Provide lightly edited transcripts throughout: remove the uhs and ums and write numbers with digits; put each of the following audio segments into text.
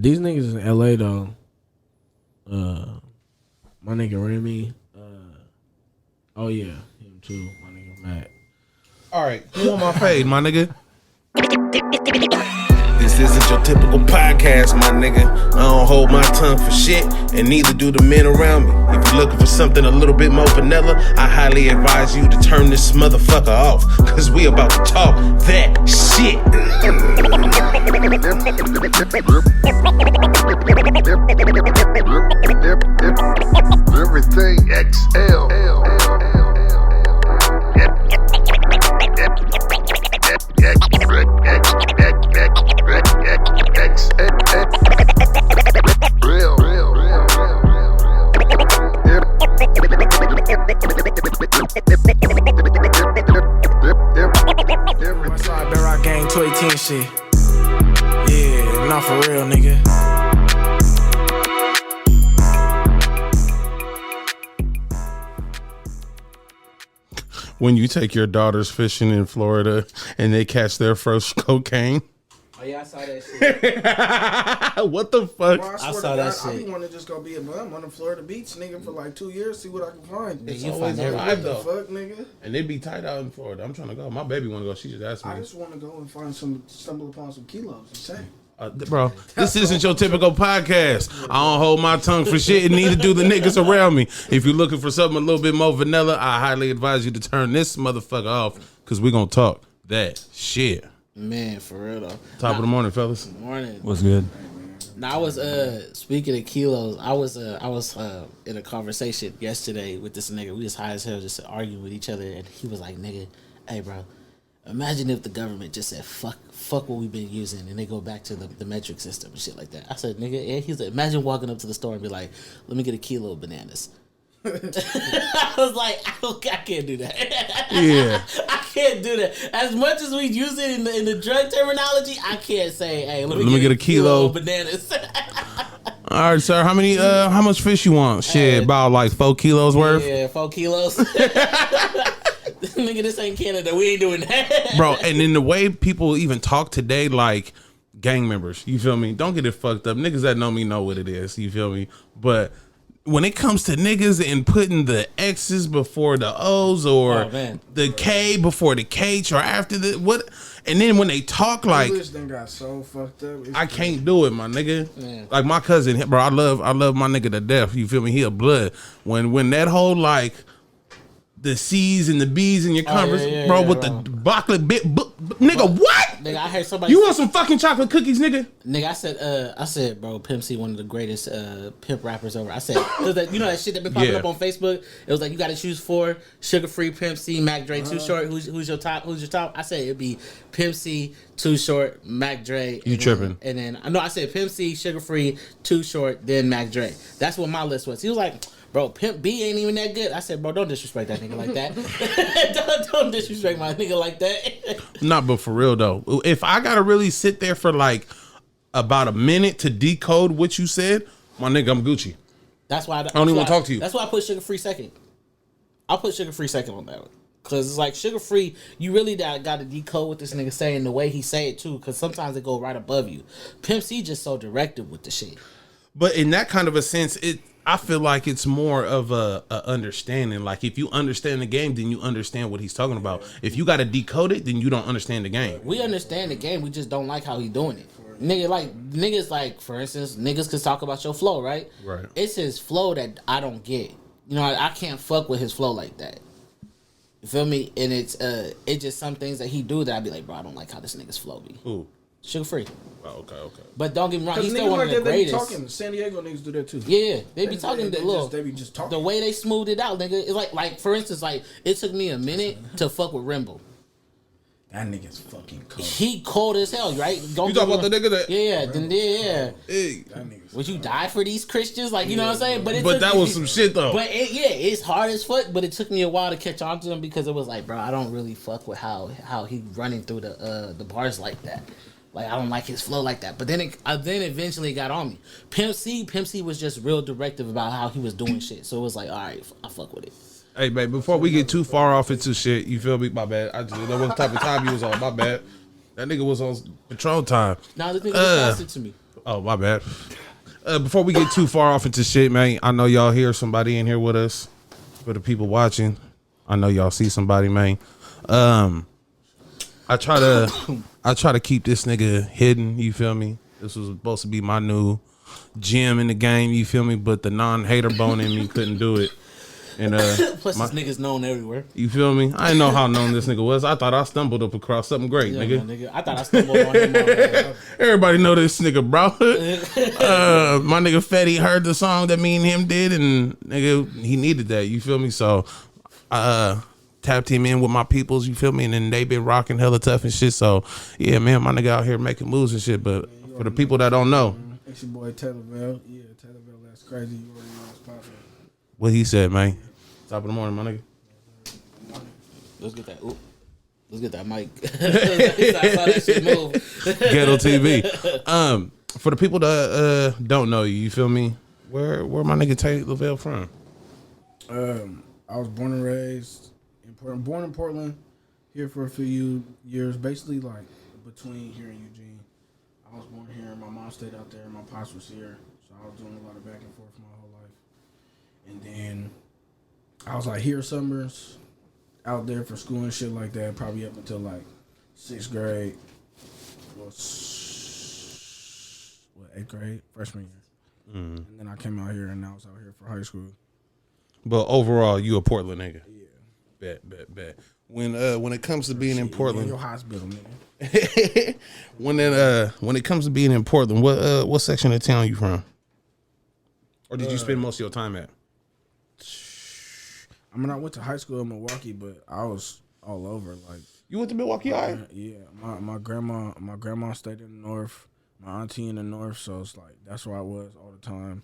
These niggas in LA though. My nigga Remy. Oh yeah, him too. My nigga Macc. All right, who on my fade, my nigga? This isn't your typical podcast, my nigga. I don't hold my tongue for shit, and neither do the men around me. If you're looking for something a little bit more vanilla, I highly advise you to turn this motherfucker off, cause we about to talk that shit. Everything XL. Westside Barrock Gang 2010 shit. Yeah, not for real, nigga. When you take your daughters fishing in Florida and they catch their first cocaine. Oh yeah, I saw that shit. What the fuck? Bro, I saw that shit. I want to just go be a bum on the Florida beach, nigga, for like 2 years, see what I can find. It's It's always always a what the fuck, nigga. And they be tight out in Florida. I'm trying to go. My baby want to go. She just asked me. I just want to go and find stumble upon some kilos. Insane. Bro, this isn't your typical podcast. I don't hold my tongue for shit, and neither do the niggas around me. If you're looking for something a little bit more vanilla, I highly advise you to turn this motherfucker off, because we're going to talk that shit. Man, for real though. Top of the morning, fellas. Morning. What's good? Now I was speaking of kilos. I was in a conversation yesterday with this nigga. We was high as hell, just arguing with each other, and he was like, "Nigga, hey bro, imagine if the government just said fuck what we've been using, and they go back to the metric system and shit like that." I said, "Nigga," yeah. He's like, "Imagine walking up to the store and be like, let me get a kilo of bananas." I was like, I can't do that. Yeah. I can't do that. As much as we use it in the drug terminology, I can't say, hey, let me get a kilo of bananas. All right, sir. How much fish you want? Shit, about like 4 kilos worth. Yeah, 4 kilos. Nigga, this ain't Canada. We ain't doing that. Bro, and in the way people even talk today, like gang members, you feel me? Don't get it fucked up. Niggas that know me know what it is, you feel me? But when it comes to niggas and putting the X's before the O's or the K before the K or after the what, and then when they talk like English then got so fucked up. I can't do it, my nigga. Yeah. Like my cousin, bro, I love my nigga to death. You feel me? He a blood. When that whole like the C's and the B's in your conversation, bro, with the chocolate bit, nigga, what? Nigga, I heard somebody. You want some fucking chocolate cookies, nigga? Nigga, I said, bro, Pimp C, one of the greatest pimp rappers ever. I said, you know that shit that been popping up on Facebook? It was like you got to choose 4: Sugar Free, Pimp C, Mac Dre, Too Short. Who's your top? Who's your top? I said it'd be Pimp C, Too Short, Mac Dre. You tripping? And then I said Pimp C, Sugar Free, Too Short, then Mac Dre. That's what my list was. He was like, bro, Pimp B ain't even that good. I said, bro, don't disrespect that nigga like that. don't disrespect my nigga like that. Nah, but for real though, if I gotta really sit there for like about a minute to decode what you said, my nigga, I'm Gucci. That's why I don't even want to talk to you. That's why I put Sugar Free second. I'll put Sugar Free second on that one. Cause it's like Sugar Free, you really got to decode what this nigga saying, the way he say it too. Cause sometimes it go right above you. Pimp C just so directive with the shit. But in that kind of a sense, I feel like it's more of a understanding. Like if you understand the game, then you understand what he's talking about. If you got to decode it, then you don't understand the game. We understand the game. We just don't like how he doing it. Niggas like, for instance, niggas could talk about your flow, right? Right. It's his flow that I don't get. You know, I can't fuck with his flow like that. You feel me? And it's just some things that he do that I be like, bro, I don't like how this nigga's flow be. Ooh. Sugar Free. Oh, okay. But don't get me wrong, he's still niggas one of the greatest. They be talking. San Diego niggas do that too. Yeah, they be talking. They be just talking. The way they smoothed it out, nigga. It's like for instance, like it took me a minute to fuck with Rimbo. That nigga's fucking cold. He cold as hell, right? You talking about the nigga that? Yeah. Hey. Would you die for these Christians? Like, you know what I'm saying? But that was some shit though. But it's hard as fuck. But it took me a while to catch on to him because it was like, bro, I don't really fuck with how he running through the bars like that. Like, I don't like his flow like that. But then eventually got on me. Pimp C was just real directive about how he was doing shit. So it was like, all right, I fuck with it. Hey, babe, before we get too far off into shit, you feel me? My bad. I just didn't know what type of time you was on. My bad. That nigga was on patrol time. Now this nigga passed it to me. Oh, my bad. Before we get too far off into shit, man, I know y'all hear somebody in here with us. For the people watching, I know y'all see somebody, man. I try to keep this nigga hidden. You feel me? This was supposed to be my new gem in the game. You feel me? But the non-hater bone in me couldn't do it. And plus this nigga's known everywhere. You feel me? I didn't know how known this nigga was. I thought I stumbled up across something great, nigga. I thought I stumbled on him already. Everybody know this nigga, bro. My nigga Fetty heard the song that me and him did, and nigga, he needed that. You feel me? So I tapped him in with my peoples. You feel me? And then they been rocking hella tough and shit. So yeah, man, my nigga out here making moves and shit. But for the people that don't know, it's your boy Taye Levell. Yeah, Taye Levell. That's crazy. You already know what's popping. what he said, man. Top of the morning, my nigga. Let's get that. Ooh. Let's get that mic. I saw that shit move. Ghetto TV. For the people that don't know you, you feel me? Where my nigga Taye Levell from? I was born and raised in Portland. Born in Portland, here for a few years, basically like between here and Eugene. I was born here. My mom stayed out there. My pops was here, so I was doing a lot of back and forth my whole life. And then I was like here summers, out there for school and shit like that, probably up until like 6th grade. What, 8th grade? Freshman year. Mm-hmm. And then I came out here and I was out here for high school. But overall, you a Portland nigga. Yeah. Bet. When it comes to being in Portland, your hospital, nigga. when it comes to being in Portland, what section of town you from? Or did you spend most of your time at? I mean, I went to high school in Milwaukee, but I was all over. Like, you went to Milwaukee High? Yeah, my grandma stayed in the north, my auntie in the north, so it's like that's where I was all the time.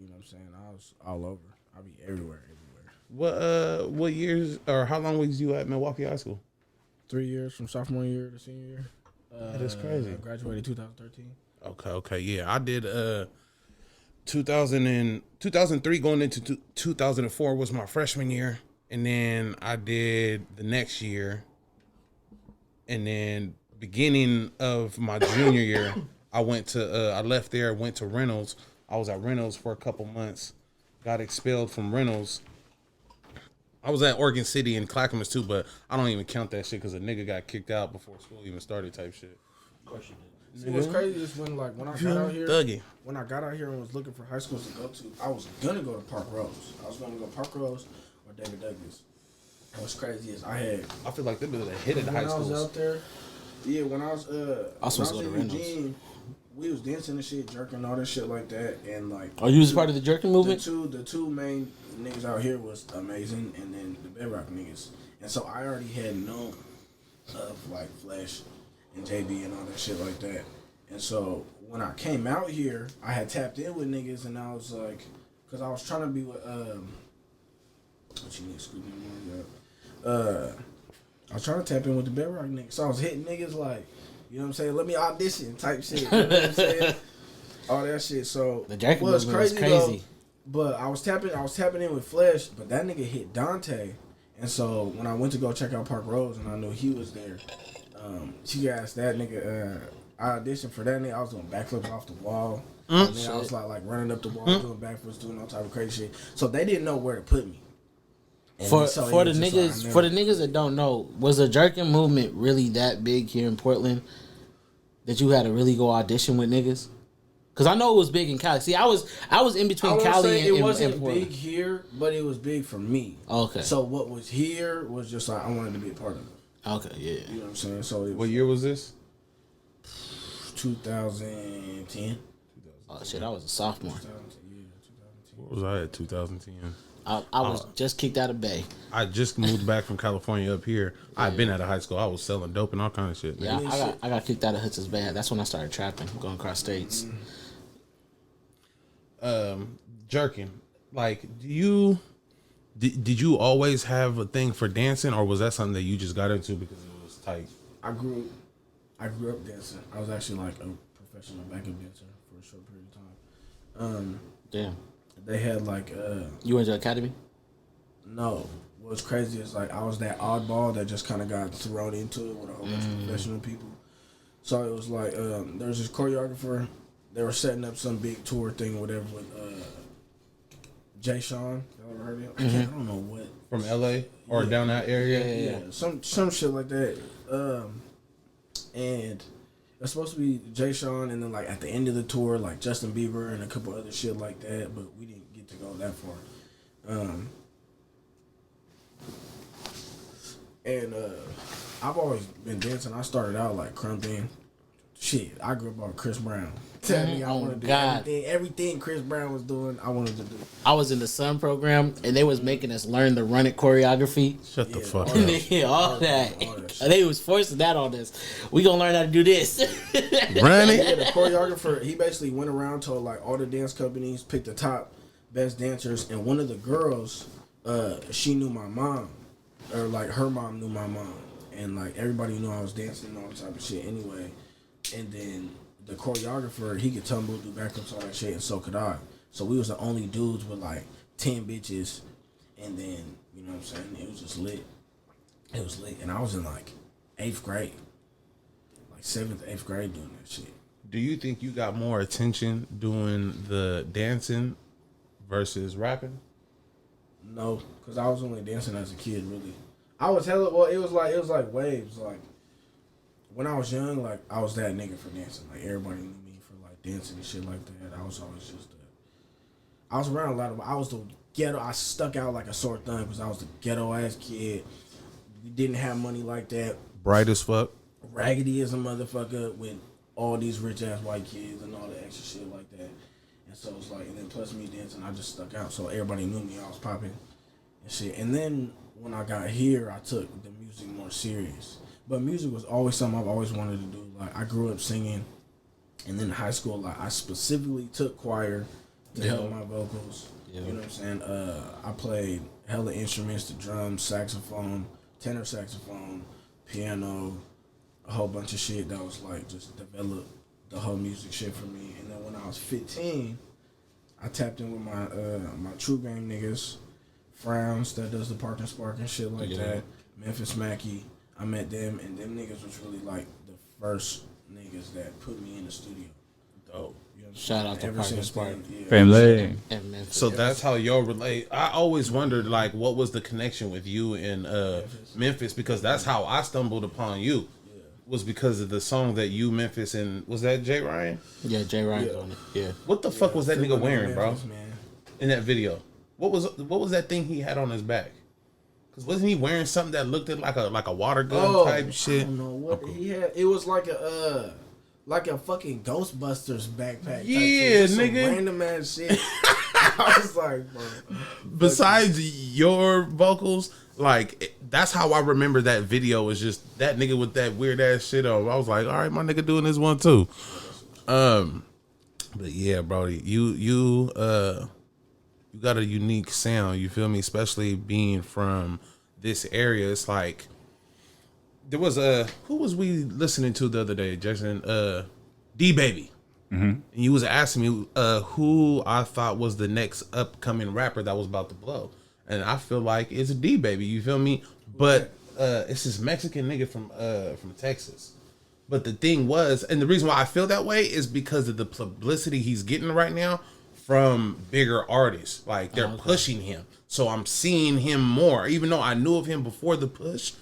You know what I'm saying? I was all over. I'd be everywhere. What years or how long was you at Milwaukee High School? 3 years, from sophomore year to senior year. That's crazy. I graduated 2013. Okay, yeah, I did. 2003 going into 2004 was my freshman year, and then I did the next year, and then beginning of my junior year, I left there, went to Reynolds. I was at Reynolds for a couple months, got expelled from Reynolds. I was at Oregon City and Clackamas too, but I don't even count that shit because a nigga got kicked out before school even started type shit. Of course you did. See, what's crazy is when I got out here and was looking for high schools to go to, I was gonna go to Park Rose. I was gonna go Park Rose or David Douglas. And what's crazy is I feel like them was a hit at the high schools. When I was out there, yeah, when I was in Eugene, we was dancing and shit, jerking, all that shit like that, and like. Are you part of the jerking movement? The two main niggas out here was Amazing, and then the Bedrock niggas, and so I already had known of like Flesh and JB and all that shit like that. And so when I came out here, I had tapped in with niggas, and I was like, because I was trying to be with what you need, scoop me more. I was trying to tap in with the Bedrock niggas, so I was hitting niggas like, you know what I'm saying, let me audition type shit. You know what I'm saying? All that shit. So the jerking movement was crazy. Though, but I was tapping in with Flesh, but that nigga hit Dante, and so when I went to go check out Park Rose, and I knew he was there. She asked that nigga. I auditioned for that nigga. I was doing backflips off the wall. And then I was like running up the wall, doing backflips, doing all type of crazy shit. So they didn't know where to put me. For the niggas that don't know, was the jerking movement really that big here in Portland that you had to really go audition with niggas? Because I know it was big in Cali. See, I was in between Cali and Portland. It wasn't big here, but it was big for me. Okay. So what was here was just like I wanted to be a part of it. Okay, yeah. You know what I'm saying? So what year was this? 2010. Oh shit, I was a sophomore. 2010. What was I at 2010? I was just kicked out of Bay. I just moved back from California up here. Yeah. I've been out of high school. I was selling dope and all kind of shit. Yeah, I got kicked out of Hudson's Bay. That's when I started trapping, going across states. Jerking. Like, did you always have a thing for dancing, or was that something that you just got into because it was tight? I grew up dancing. I was actually like a professional backup dancer for a short period of time. Damn. They had like you went to academy? No. What's crazy is like I was that oddball that just kind of got thrown into it with a whole bunch of professional people. So it was like there was this choreographer. They were setting up some big tour thing, or whatever, with Jay Sean. Y'all ever heard of him? I don't know what. From LA or down that area. Yeah, some shit like that. And it's supposed to be Jay Sean, and then like at the end of the tour, like Justin Bieber and a couple other shit like that. But we didn't get to go that far. And I've always been dancing. I started out like crumping. Shit, I grew up on Chris Brown. Tell me I want to do everything Chris Brown was doing, I wanted to do. I was in the Sun program, and they was making us learn the Run It choreography. Shut the fuck up. all that. They was forcing that on us. We gonna learn how to do this. Run it. Yeah, the choreographer, he basically went around, told like all the dance companies, pick the top best dancers, and one of the girls, she knew my mom, or like her mom knew my mom, and like everybody knew I was dancing and all that type of shit anyway. And then the choreographer, he could tumble, do backups, all that shit, and so could I. So we was the only dudes with like 10 bitches, and then, you know what I'm saying, it was just lit. It was lit, and I was in like 8th grade, like 7th, 8th grade doing that shit. Do you think you got more attention doing the dancing versus rapping? No, because I was only dancing as a kid, really. I was hella, well, it was like waves, like, when I was young, like, I was that nigga for dancing. Like, everybody knew me for, like, dancing and shit like that. I was always just I was around a lot of, I was the ghetto, I stuck out like a sore thumb because I was the ghetto-ass kid. We didn't have money like that. Bright as fuck. Raggedy as a motherfucker with all these rich-ass white kids and all the extra shit like that. And so it's like, and then plus me dancing, I just stuck out. So everybody knew me, I was popping and shit. And then when I got here, I took the music more serious. But music was always something I've always wanted to do. Like, I grew up singing, and then in high school, like, I specifically took choir to help my vocals. You know what I'm saying? I played hella instruments, the drums, saxophone, tenor saxophone, piano, a whole bunch of shit that was like just developed the whole music shit for me. And then when I was 15, I tapped in with my True Game niggas, Frowns that does the Park and Spark and shit like that, Memphis Macc. I met them, and them niggas was really like the first niggas that put me in the studio. Dope. You know, shout out to Park and Spark. Family. So that's how y'all relate. I always wondered, like, what was the connection with you in Memphis? Because that's how I stumbled upon you. Was because of the song that you, Memphis, and was that Jay Ryan? Yeah, Jay Ryan's on it. Yeah. What the fuck was that nigga wearing, Memphis, bro? man. In that video, what was that thing he had on his back? Cause wasn't he wearing something that looked like a water gun type shit? I don't know what he had. It was like a fucking Ghostbusters backpack. Yeah, type shit. nigga. Some random ass shit. I was like, bro. Besides your vocals, like, that's how I remember that video, was just that nigga with that weird ass shit on. I was like, all right, my nigga doing this one too. But yeah, Brody, you got a unique sound, you feel me? Especially being from this area. It's like, there was who was we listening to the other day, Jason? D Baby. Mm-hmm. And you was asking me who I thought was the next upcoming rapper that was about to blow. And I feel like it's D Baby, you feel me? But it's this Mexican nigga from Texas. But the thing was, and the reason why I feel that way is because of the publicity he's getting right now from bigger artists. Like, they're pushing him. So I'm seeing him more. Even though I knew of him before the push,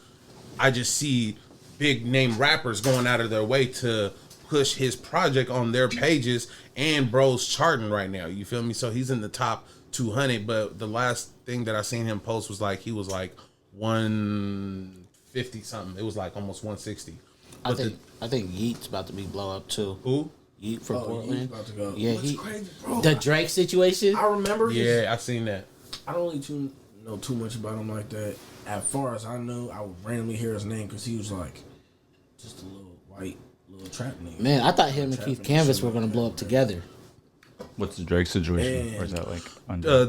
I just see big name rappers going out of their way to push his project on their pages, and bro's charting right now. You feel me? So he's in the top 200, but the last thing that I seen him post was like, he was like 150 something. It was like almost 160. I think Yeat's about to be blow up too. Who? Yeat from Portland. Yeat's about to go. Yeah, What's crazy, bro? The Drake situation. I remember. Yeah, I seen that. I don't really know too much about him like that. As far as I know, I would randomly hear his name because he was like just a little white, little trap nigga. Man, I thought him and Keith Canvas were gonna blow up together. What's the Drake situation? Man. Or is that like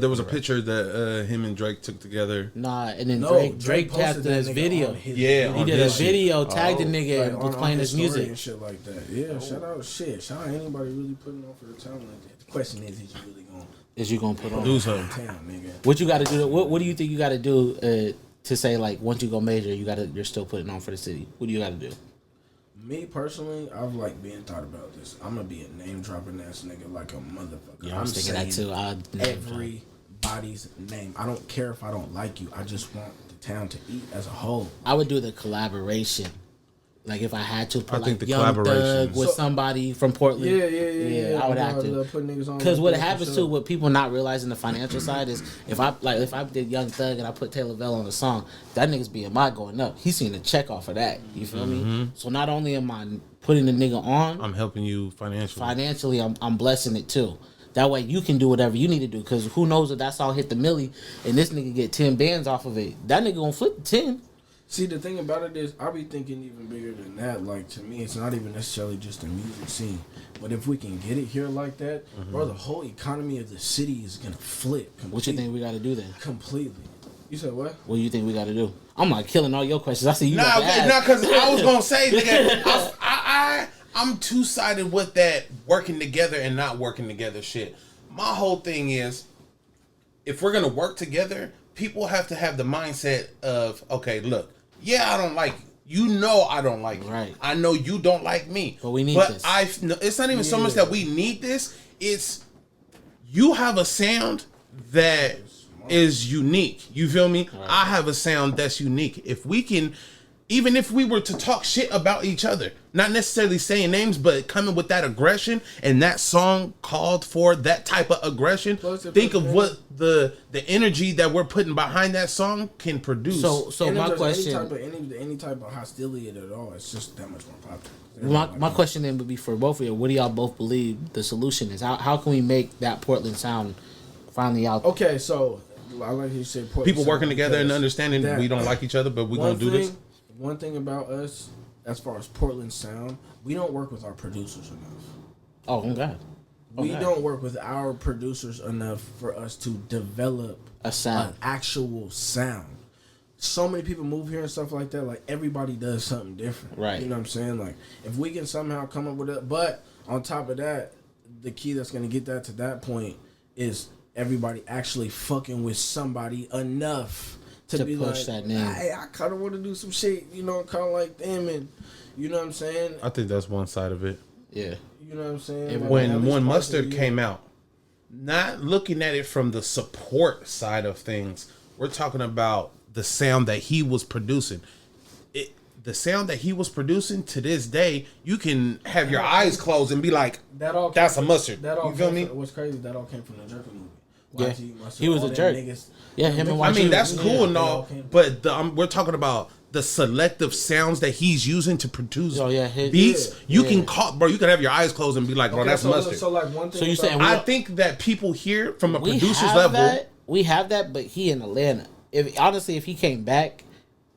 There was a picture that him and Drake took together. Nah, and then No, Drake tagged posted that his nigga video. on his Yeah, video. He on did a his shit. video, tagged the nigga, and Like, was on playing his story music. and shit like that. Yeah, shout out anybody really putting on for the talent like that. The question is you really gonna Is you gonna put on? Do something. town, nigga? What you got to do? What do you think you got to do to say, like, once you go major, you're still putting on for the city? What do you got to do? Me personally, I've like been thought about this. I'm gonna be a name dropping ass nigga like a motherfucker. Yeah, I was thinking that too. Everybody's name. I don't care if I don't like you. I just want the town to eat as a whole. I would do the collaboration. Like if I had to put I think like the Young Thug collaborations. with somebody from Portland. Yeah. I would have to. Put niggas on Because like what that for happens sure. too, with people not realizing the financial side is if I did Young Thug and I put Taye Levell on the song, that nigga's BMI going up. He's seeing a check off of that. You feel me? So not only am I putting the nigga on, I'm helping you financially. I'm blessing it too. That way you can do whatever you need to do. Because who knows if that song hit the milli and this nigga get 10 bands off of it. That nigga gonna flip the 10. See, the thing about it is, I be thinking even bigger than that. Like, to me, it's not even necessarily just the music scene. But if we can get it here like that, bro, the whole economy of the city is going to flip. What you think we got to do then? Completely. You said what? What do you think we got to do? I'm like killing all your questions. I see you. Nah, got to ask. because I was gonna say, nigga, I'm two sided with that working together and not working together shit. My whole thing is, if we're gonna work together, people have to have the mindset of, okay, look, yeah, I don't like you. You know I don't like you. Right. I know you don't like me. But we need this. It's not even so much that we need this. It's you have a sound that is unique. You feel me? Right. I have a sound that's unique. If we can, even if we were to talk shit about each other, not necessarily saying names, but coming with that aggression, and that song called for that type of aggression, think of what the energy that we're putting behind that song can produce. So my question, any type of hostility at all, it's just that much more popular. My question then would be for both of you. What do y'all both believe the solution is? How can we make that Portland sound finally out? Okay, so I like you said, Portland people sound working together and understanding we don't like each other, but we gonna do this. One thing about us, as far as Portland sound, we don't work with our producers enough. Oh, God. We don't work with our producers enough for us to develop a sound, an actual sound. So many people move here and stuff like that. Like, everybody does something different. Right. You know what I'm saying? Like, if we can somehow come up with it. But on top of that, the key that's going to get that to that point is everybody actually fucking with somebody enough to be push like, that name. I kind of want to do some shit, you know, kind of like them. And you know what I'm saying? I think that's one side of it. Yeah. You know what I'm saying? When Mustard came out, not looking at it from the support side of things, we're talking about the sound that he was producing. The sound that he was producing to this day, you can have your eyes closed and be like, that's a Mustard. You feel me? What's crazy, that all came from the Jerker movie. Yeah, Mustard, he was a jerk. Yeah, him and YG. I mean, that's cool and all, but we're talking about the selective sounds that he's using to produce beats. You can call, bro. You can have your eyes closed and be like, bro, that's Mustard. So like one thing. So you saying I think that people here from a producer's level, we have that, but he in Atlanta. If he came back,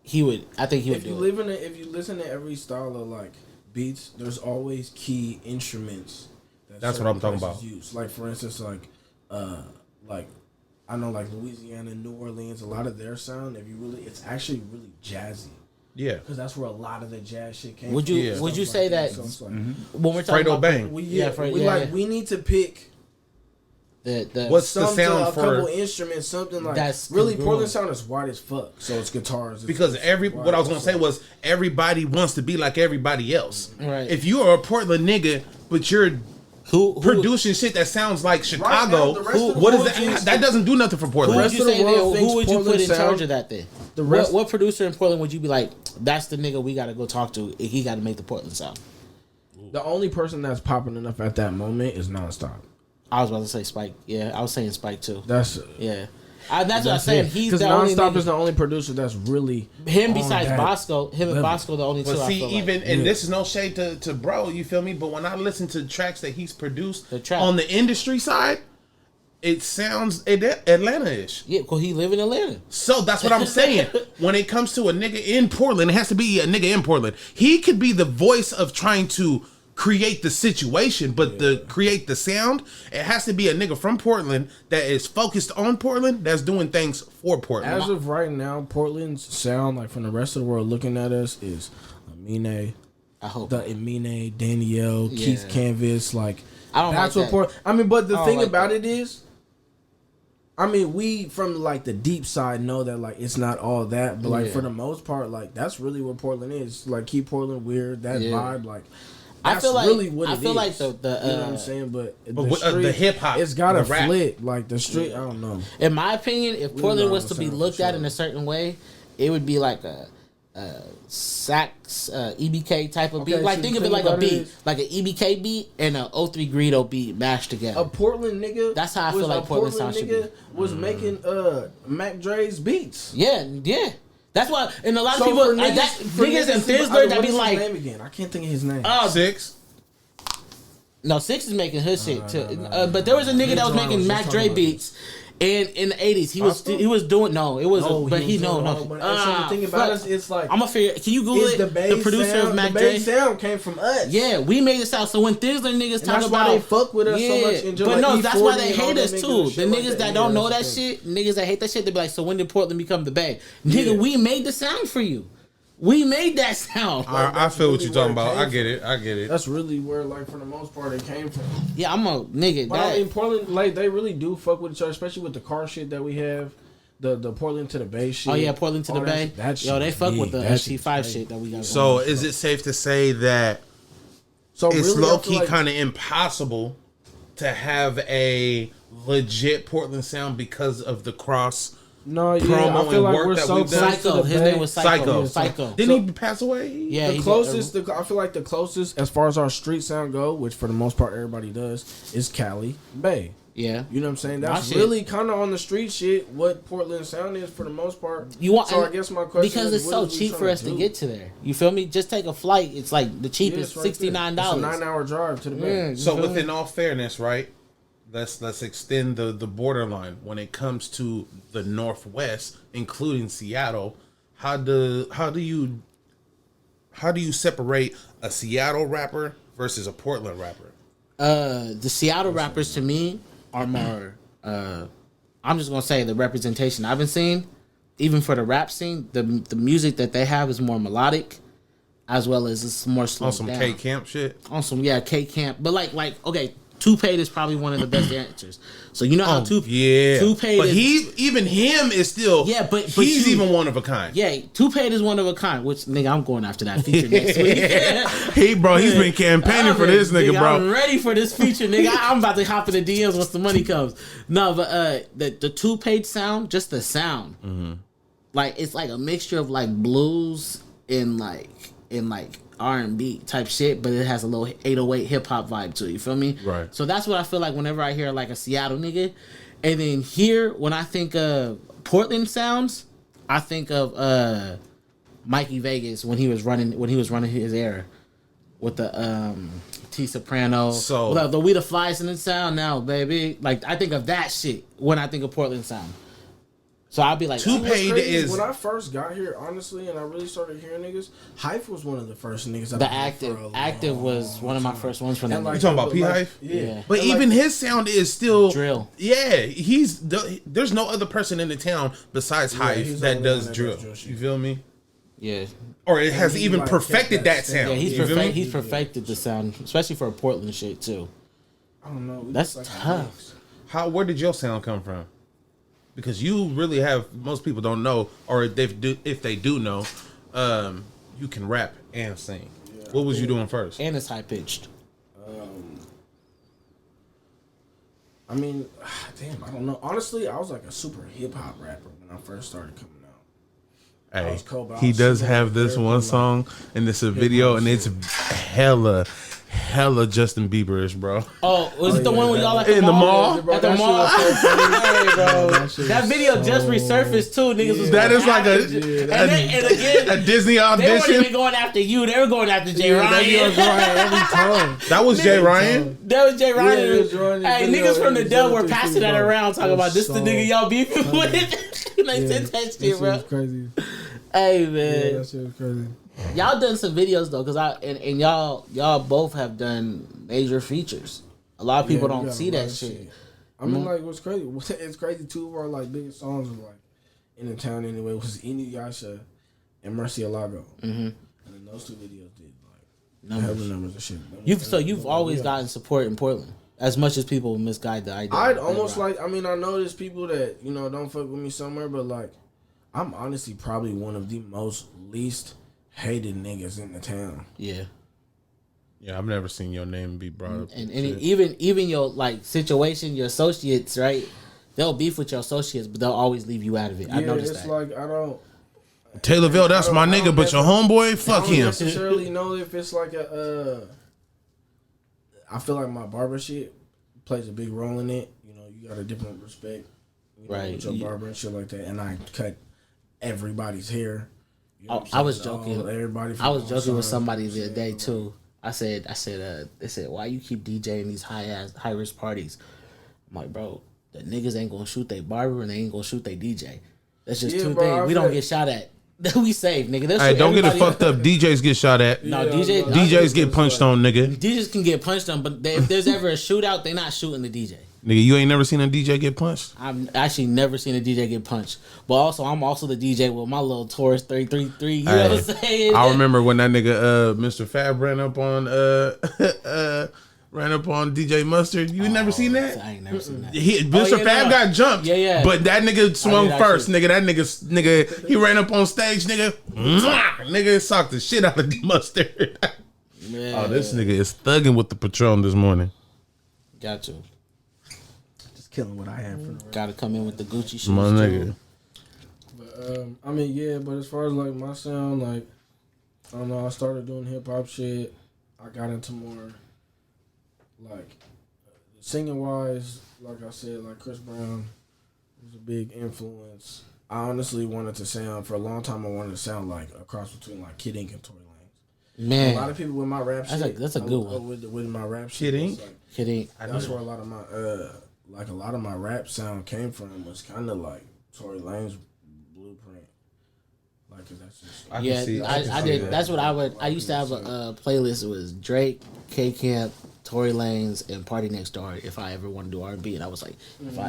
he would. I think he would do it. If you listen to every style of like beats, there's always key instruments. That's what I'm talking about. Use. Like for instance, like I know like Louisiana, New Orleans, a lot of their sound. It's actually really jazzy. Yeah, because that's where a lot of the jazz shit came. Would you say that so like, when we're talking about Bang? We need to pick. What's the sound a for couple instruments, something like that's really congruent. Portland sound is wide as fuck. So it's guitars. Because what I was gonna say was everybody wants to be like everybody else. Right. If you are a Portland nigga, but you're producing shit that sounds like Chicago, what is that? That doesn't do nothing for Portland. Who would you put in sound, charge of that then? What producer in Portland would you be like, that's the nigga we got to go talk to? He got to make the Portland sound. The only person that's popping enough at that moment is Nonstop. I was about to say Spike. Yeah, I was saying Spike too. That's what I'm saying. He's the only Nonstop is the only producer that's really him besides Bosco. Him and Bosco the only two. But see, and this is no shade to bro. You feel me? But when I listen to tracks that he's produced on the industry side, it sounds Atlanta-ish. Yeah, because he live in Atlanta. So that's what I'm saying. When it comes to a nigga in Portland, it has to be a nigga in Portland. He could be the voice of trying to create the situation, but create the sound, it has to be a nigga from Portland that is focused on Portland, that's doing things for Portland. As of right now, Portland's sound, like from the rest of the world looking at us, is Amine. I hope Amine, Danielle, Keith Canvas, like I don't that's like what Portland. I mean, but the thing like about that. it is, I mean, we from like the deep side know that like it's not all that, but like Yeah. for the most part, like that's really what Portland is. Like keep Portland weird, that vibe, like I that's feel like really what I it feel is. like the you know what I'm saying, but the hip hop, it's got to the rap. flip like the street. I don't know. in my opinion, if We Portland know was to be sound for looked at sure. in a certain way, it would be like a sax EBK type of beat. Okay, Like so think the of it thing like a about it beat, is- like an EBK beat and a 03 Greedo beat mashed together. A Portland nigga. That's how I feel was like a Portland sound should nigga was making Mac Dre's beats. Yeah. That's why, and a lot of So people, for like, niggas in Thizzler that be his like, name again? I can't think of his name. 6. no, Six is making hood shit too. But there was a nigga that was making Mac Dre beats. And in the 80s, he was doing but he was doing all- but the thing about us, it's like I'm gonna figure. Can you Google it's it? the bass producer sound, of Mac the Dre. bass sound came from us. Yeah, we made this out. So when Thizzler niggas And talk that's about why they fuck with us so much. And just but like no, that's why E40 they and all hate them us niggas too. and The shit like niggas that Yeah, don't know that that's the thing. shit, niggas that hate that shit, they be like, so when did Portland become the Bay? Nigga, Yeah. we made the sound for you. We made that sound. I feel what really you're talking where it about. I came get it. That's really where, like, for the most part, it came from. Yeah, I'm a nigga. But I mean, Portland, like, they really do fuck with each other, especially with the car shit that we have. The Portland to the Bay shit. Oh yeah, Portland to the all Bay. that Yo, they shit fuck big. with the That shit T5 crazy. shit that we got. So going on. is it safe to say that So it's really, I low feel key like- kind of impossible to have a legit Portland sound because of the cross? No, yeah, promo I feel and like work we're that so we've close done? to Psycho. the His Bay. name was Psycho. Psycho. Psycho. Didn't he pass away? Yeah, The he closest, I feel like the closest, as far as our street sound go, which for the most part everybody does, is Cali Bay. Yeah. You know what I'm saying? My That's shit. really kind of on the street shit. What Portland sound is for the most part. You want? So I guess my question because is, it's what so is we cheap trying for us to do? get to there. You feel me? Just take a flight. It's like the Yeah, cheapest, it's right there. $69. It's a 9-hour drive to the Bay. So within all fairness, right? Let's extend the borderline when it comes to the Northwest, including Seattle. How do you separate a Seattle rapper versus a Portland rapper? The Seattle rappers to me are more. I'm just gonna say the representation I've been seeing, even for the rap scene, the music that they have is more melodic, as well as it's more slow On some down. K Camp shit. On some K Camp, but like okay, Toupade is probably one of the best answers. So you know how Toupade but is, even him is still but he's even one of a kind. Yeah, Toupade is one of a kind. Which nigga, I'm going after that feature next week. He's been campaigning for this nigga, bro. I'm ready for this feature, nigga. I'm about to hop in the DMs once the money comes. No, but the Toupade sound, just the sound, like it's like a mixture of like blues and like R&B type shit, but it has a little 808 hip hop vibe to it. You feel me? Right. So that's what I feel like whenever I hear like a Seattle nigga, and then here when I think of Portland sounds, I think of Mikey Vegas when he was running his era with the T Soprano. So the We the Flies in the sound now, baby. Like I think of that shit when I think of Portland sound. So I'll be like, Toupade is when I first got here, honestly, and I really started hearing niggas. Hype was one of the first niggas. the active was one of my first ones from that. And like, you talking about like, P-Hive? Yeah. But And even like, his sound is still drill. Yeah, there's no other person in the town besides Hive he's the that only one does that drill. does drill shit. You feel me? Yeah. Or it has he, even like, perfected kept that that sound. Yeah, You feel me? he's perfected the sound, especially for a Portland shit too. I don't know. That's It's like a tough. mix. Where did your sound come from? Because you really have, most people don't know, or if they do know, you can rap and sing. Yeah. What was you doing first? And it's high pitched. I mean, damn, I don't know. Honestly, I was like a super hip hop rapper when I first started coming out. Hey, was cold, but I he was does super have this lyrical, one like, song, and it's a video, and it's shit. hella Justin Bieberish, bro. Oh, was it the yeah, one with that- y'all at in the mall? Bro, At the that shit mall? was so funny. Hey, bro. That shit That was video just so- resurfaced too. Niggas was That going is like after a and again, a Disney they weren't audition. even going after you. They were going after Jay Yeah, that Ryan. was Ryan every time. That was Jay Ryan. That was Jay Ryan. Yeah, it was Ryan. Hey, Video niggas from the every Dell time were they passing see that bro. around, talking It about was this the so nigga y'all beefing with. They Yeah, said that that shit, shit bro. was crazy. Hey Yeah, man, that shit was crazy. y'all done some videos though, cause and y'all both have done major features. A lot of people Yeah, we don't got see a lot that of shit. I mean, like, what's crazy? It's crazy too. Of our like biggest songs was like in the town anyway was Inuyasha and Murcielago, and then those two videos did like hella numbers of shit. You've always gotten support in Portland As much as people misguide the idea. I'd almost like. I mean, I know there's people that don't fuck with me somewhere, but like, I'm honestly probably one of the most least hated niggas in the town. Yeah. Yeah, I've never seen your name be brought up. And even your like situation, your associates, right? They'll beef with your associates, but they'll always leave you out of it. I noticed that. Like I don't. Taye Levell, that's my nigga, but your homeboy, fuck him. I don't necessarily know if it's like I feel like my barber shit plays a big role in it. You got a different respect, right? With your barber and shit like that. And I cut everybody's hair. I was joking. I was joking with somebody the other day like, too. I said, they said, why you keep DJing these high risk parties? I'm like, bro, the niggas ain't gonna shoot their barber and they ain't gonna shoot their DJ. That's just two things. We don't get shot at. We safe, nigga. Hey, don't get it fucked up. DJs get shot at. No, DJs get punched on, nigga. DJs can get punched on, but if there's ever a shootout, they not shooting the DJ. Nigga, you ain't never seen a DJ get punched? I've actually never seen a DJ get punched. But also, I'm also the DJ with my little Taurus 333. You know what I'm saying? I remember when that nigga, Mr. Fab, ran up on DJ Mustard. You ain't never seen that? I ain't never seen that. Mr. Fab got jumped. Yeah. But that nigga swung first, nigga. That nigga, he ran up on stage, nigga. Nigga socked the shit out of Mustard. Man. Oh, this nigga is thugging with the Patron this morning. Got you. Killing what I have for the rest. Gotta come in with the Gucci shoes. My nigga. But I mean, yeah. But as far as like my sound, like I don't know. I started doing hip hop shit. I got into more like singing wise. Like I said, like Chris Brown was a big influence. I honestly wanted to sound for a long time. I wanted to sound like a cross between like Kid Ink and Tory Lanez. Man, a lot of people with my rap shit. That's a good one. With my rap shit, Kid Ink. Kid Ink. That's where a lot of my like a lot of my rap sound came from was kind of like Tory Lanez blueprint. Like, cause that's just I did. That's what I would. I used to have a playlist. It was Drake, K Camp, Tory Lanez, and Party Next Door. If I ever want to do R&B, and I was like,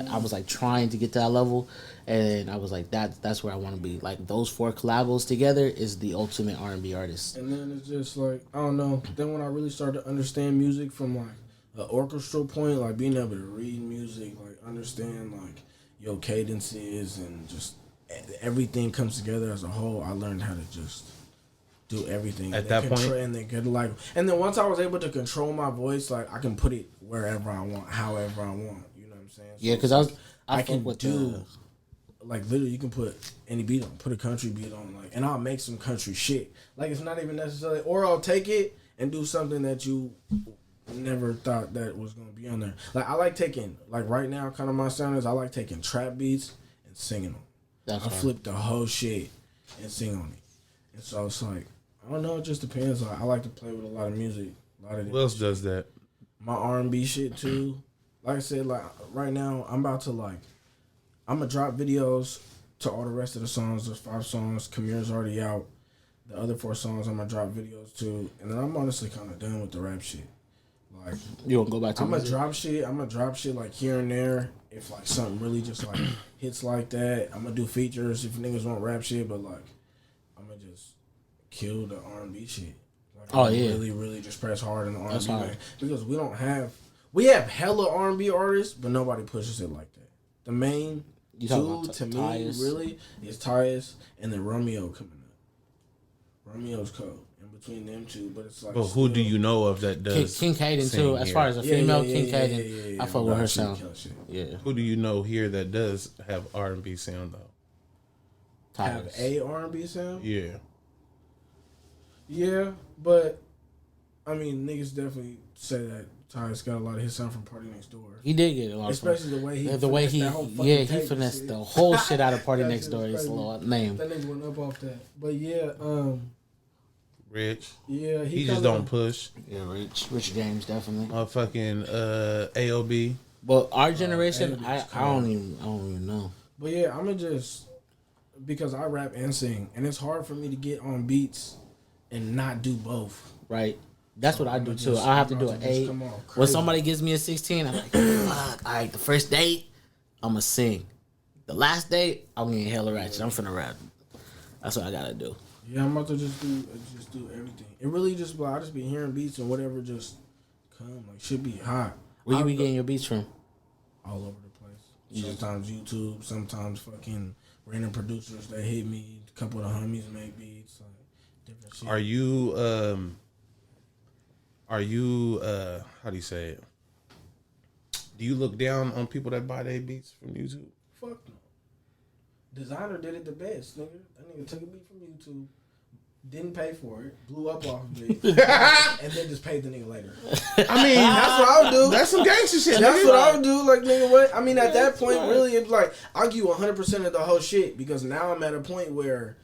I was like trying to get to that level, and I was like, that's where I want to be. Like those 4 collabos together is the ultimate R&B artist. And then it's just like I don't know. Then when I really started to understand music from like an orchestral point, like being able to read music, like understand like your cadences and just everything comes together as a whole. I learned how to just do everything at that point. And then and then once I was able to control my voice, like I can put it wherever I want, however I want. You know what I'm saying? So Yeah, because I can do like literally you can put any beat on, put a country beat on, like, and I'll make some country shit. Like it's not even necessarily, or I'll take it and do something that you never thought that was gonna be on there. Like I like taking, like right now, kind of my sound is I like taking trap beats and singing them. I flip the whole shit and sing on it. And so it's like I don't know. It just depends. Like I like to play with a lot of music. Who else does that? My R&B shit too. Like I said, like right now I'm about to I'm gonna drop videos to all the rest of the songs. There's 5 songs. Kamir's already out. The other 4 songs I'm gonna drop videos to, and then I'm honestly kind of done with the rap shit. Like you gonna go back to I'm gonna drop shit like here and there if like something really just like hits like that. I'm gonna do features if niggas want rap shit, but like I'm gonna just kill the R&B shit. Like, really just press hard in the R&B man, because we have hella R&B artists, but nobody pushes it like that. The main two to me really is Tyus and then Romeo coming up. Romeo's cold. Between them two, but it's like. But who do you know of that does? King Caden too. As far as a female, King Caden, I fuck with her sound. Yeah. Who do you know here that does have R&B sound though? Have a R&B sound? Yeah. Yeah, but I mean, niggas definitely say that Tyus got a lot of his sound from Party Next Door. He did get a lot, especially the way he finessed the whole shit out of Party Next Door. His little name. That nigga went up off that, but yeah, Rich. Yeah, he just don't push. Yeah, Rich James definitely. Fucking AOB. But our generation, I don't even know. But yeah, I'm gonna just because I rap and sing, and it's hard for me to get on beats and not do both. Right. That's what I do too. I have to do an 8. When somebody gives me a 16, I'm like, fuck. All right, the first date, I'm gonna sing. The last date, I'm getting hella ratchet. I'm finna rap. That's what I gotta do. Yeah, I'm about to just do everything. It really just, I just be hearing beats and whatever just come. Like, should be hot. Where you be getting your beats from? All over the place. Sometimes YouTube, sometimes fucking random producers that hit me. A couple of the homies make beats, like different shit. Are you how do you say it? Do you look down on people that buy their beats from YouTube? Fuck no. Designer did it the best, nigga. That nigga took a beat from YouTube, didn't pay for it, blew up off of it, and then just paid the nigga later. I mean, That's what I would do. that's some gangster shit. That's nigga. what I would do. Like, nigga, what? I mean, at that point, really, it's like, I'll give you 100% of the whole shit because now I'm at a point where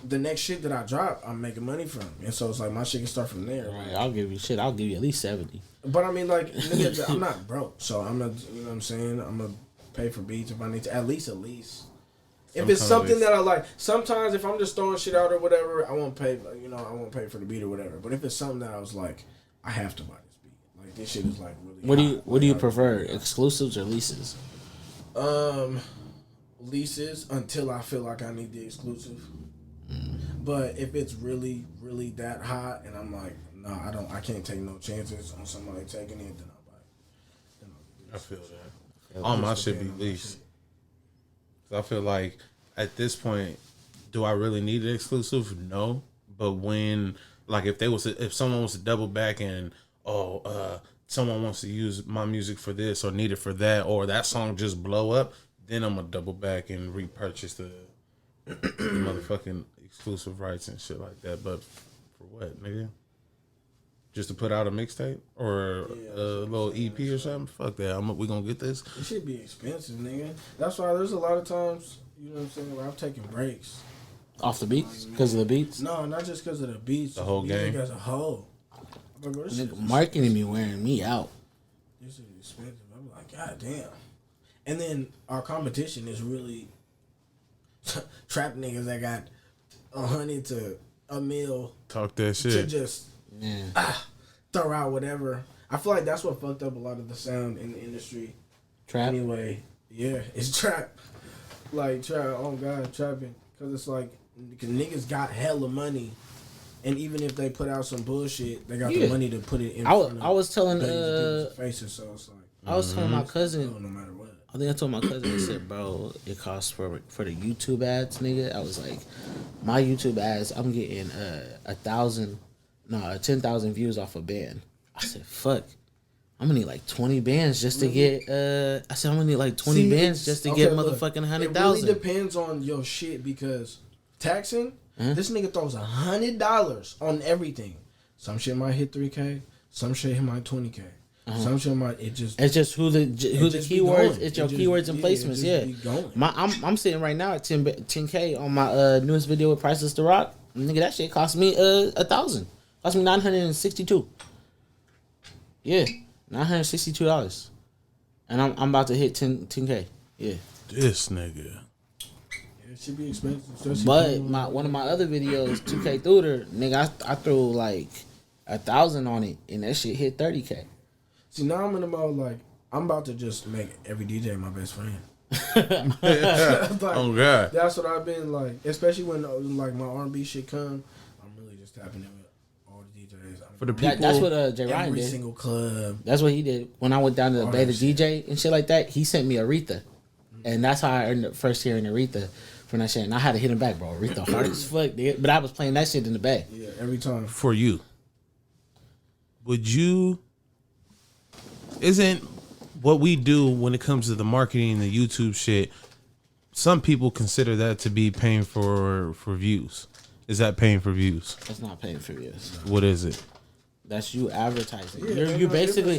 the next shit that I drop, I'm making money from. And so it's like, my shit can start from there. Right, I'll give you shit. I'll give you at least 70. But I mean, like, nigga, I'm not broke. So I'm not, you know what I'm saying? I'm going to pay for beats if I need to. At least. If it's something that I like, sometimes if I'm just throwing shit out or whatever, I won't pay. You know, I won't pay for the beat or whatever. But if it's something that I was like, I have to buy this beat. Like this shit is like really. What do you prefer, exclusives or leases? Leases until I feel like I need the exclusive. But if it's really, really that hot, and I'm like, no, I can't take no chances on somebody taking it, then I'll buy it. I feel that. All my shit be leased. I feel like at this point, do I really need an exclusive? No. But when, like, if someone wants to double back and someone wants to use my music for this or need it for that, or that song just blow up, then I'm gonna double back and repurchase the motherfucking exclusive rights and shit like that. But for what, nigga? Just to put out a mixtape or a little EP or something? Fuck that. We gonna get this. It should be expensive, nigga. That's why there's a lot of times, you know what I'm saying, where I've taken breaks. Off the beats? Because of the beats? No, not just because of the beats. The whole game? As a whole. I'm like, bro, this Nigga, marketing me wearing me out. This is expensive. I'm like, god damn. And then our competition is really trap niggas that got 100 to a mil. Talk that shit. To just throw out whatever. I feel like that's what fucked up a lot of the sound in the industry. Trap? Anyway, yeah, it's trap. Like, trap, oh God, trapping. Because it's like, cause niggas got hella money. And even if they put out some bullshit, they got the money to put it in front of I was telling faces, so it's like, I was telling my cousin, no matter what. I think I told my cousin, I said, bro, it costs for the YouTube ads, nigga. I was like, my YouTube ads, I'm getting 10,000 views off a band. I said, fuck. I'm gonna need like 20 bands just to get. I said I'm gonna need like 20 bands just to get motherfucking 100,000. It really depends on your shit because taxing, this nigga throws $100 on everything. Some shit might hit 3K. Some shit might 20K. Some shit might it's just who the keywords. It's your keywords and placements. I'm sitting right now at 10K on my newest video with Priceless the Rock. Nigga, that shit cost me $1,000. Cost me $962. Yeah, $962. And I'm about to hit 10K. Yeah. This nigga. It should be expensive. But one of my other videos, 2K Thooter, nigga, I threw like 1,000 on it, and that shit hit 30K. See, now I'm in the mode like I'm about to just make every DJ my best friend. Like, oh God, that's what I've been like. Especially when like my R&B shit come, I'm really just tapping in with all the DJs. For the people, that's what J. Ryan every did. Single club. That's what he did when I went down to the beta DJ and shit like that. He sent me Aretha, and that's how I earned the first hearing Aretha from that shit. And I had to hit him back, bro. Aretha hard as fuck, dude. But I was playing that shit in the back. Yeah, every time. For you, would you? Isn't what we do when it comes to the marketing and the YouTube shit, some people consider that to be paying for views. Is that paying for views? That's not paying for views. What is it? That's you advertising. Yeah, you basically,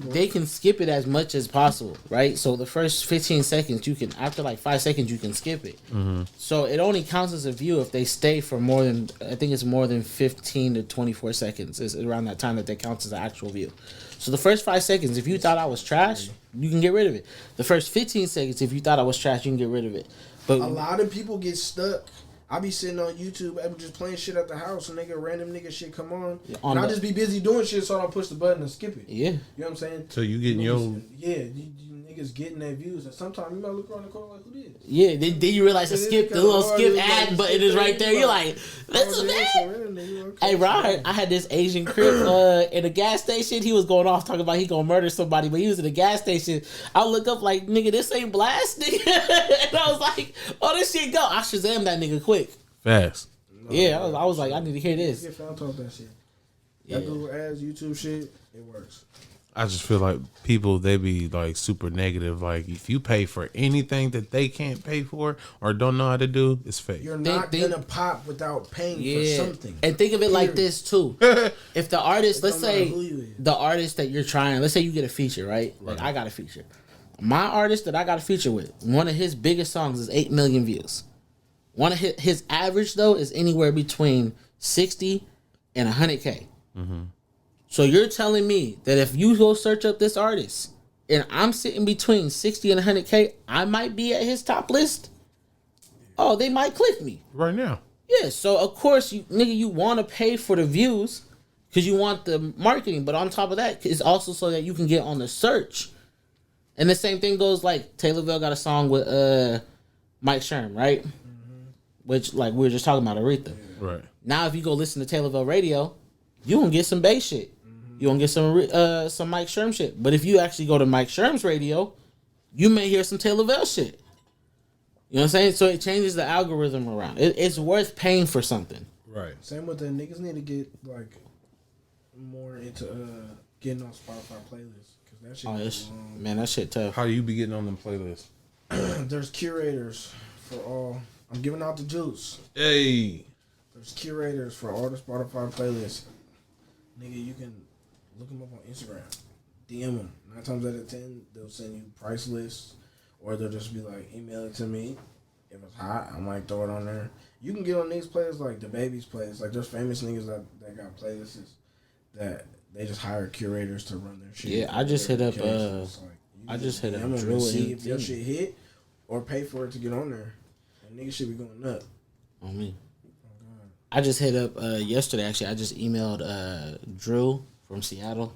they can skip it as much as possible, right? So the first 15 seconds, you can, after like 5 seconds, you can skip it. Mm-hmm. So it only counts as a view if they stay for more than, I think it's more than 15 to 24 seconds. It's around that time that counts as an actual view. So the first 5 seconds, if you thought I was trash, you can get rid of it. The first 15 seconds, if you thought I was trash, you can get rid of it. But a lot of people get stuck. I be sitting on YouTube, I'm just playing shit at the house, and random nigga shit come on, and I just be busy doing shit, so I don't push the button and skip it. Yeah, you know what I'm saying. So you getting your niggas niggas getting their views, and sometimes you might look around the corner like, who did? Yeah, then you realize the little skip ad button is right there. You're like, listen, man. Hey, bro, I had this Asian crip in a gas station. He was going off talking about he gonna murder somebody, but he was in a gas station. I look up like, nigga, this ain't Blast, nigga. And I was like, oh, this shit go. I Shazam that nigga quick. Fast. Yeah, I was like, I need to hear this. Get found talk that shit. Yeah. That Google ads, YouTube shit, it works. I just feel like people, they be like super negative. Like if you pay for anything that they can't pay for or don't know how to do, it's fake. You're not gonna pop without paying for something. And think of it like this too. If the artist, let's say the artist that you're trying, let's say you get a feature, right? Like I got a feature. My artist that I got a feature with, one of his biggest songs is 8 million views. One of his average though is anywhere between 60 and 100K. Mm-hmm. So you're telling me that if you go search up this artist and I'm sitting between 60 and 100K, I might be at his top list? Oh, they might click me. Right now. Yeah, so of course, you want to pay for the views because you want the marketing. But on top of that, it's also so that you can get on the search. And the same thing goes like Taye Levell got a song with Mike Sherm, right? Mm-hmm. Which, like, we were just talking about Aretha. Right. Now, if you go listen to Taye Levell radio, you gonna get some bass shit. You gonna get some Mike Sherm shit. But if you actually go to Mike Sherm's radio, you may hear some Taye Levell shit. You know what I'm saying? So it changes the algorithm around. It's worth paying for something. Right. Same with the niggas need to get like more into getting on Spotify playlists because that shit. Man, that shit tough. How do you be getting on them playlists? There's curators for all. I'm giving out the juice. Hey. There's curators for all the Spotify playlists. Nigga, you can look them up on Instagram. DM them. 9 times out of 10, they'll send you price lists, or they'll just be like, email it to me. If it's hot, I might throw it on there. You can get on these playlists like the Baby's playlist. Like there's famous niggas that got playlists that they just hire curators to run their shit. Yeah, I just hit up. I just hit up Drew and see if your shit hit, or pay for it to get on there. And niggas should be going up. On me. I just hit up yesterday. Actually, I just emailed Drew from Seattle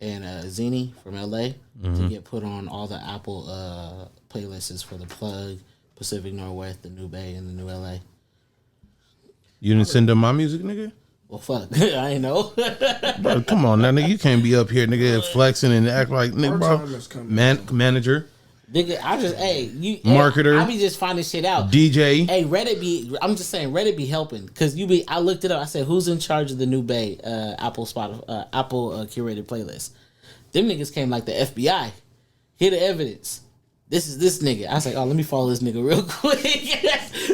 and Zini from LA to get put on all the Apple playlists for the Plug, Pacific Northwest, the New Bay, and the New LA. You didn't send them my music, nigga? Well, fuck, I ain't know. Bro, come on now, nigga. You can't be up here, nigga, flexing and act like, nigga, bro. Manager. Nigga, I just, marketer. I be just finding shit out. DJ. Hey, I'm just saying, Reddit be helping. Because I looked it up. I said, who's in charge of the New Bay Apple curated playlist? Them niggas came like the FBI. Here the evidence. This is this nigga. I was like, oh, let me follow this nigga real quick.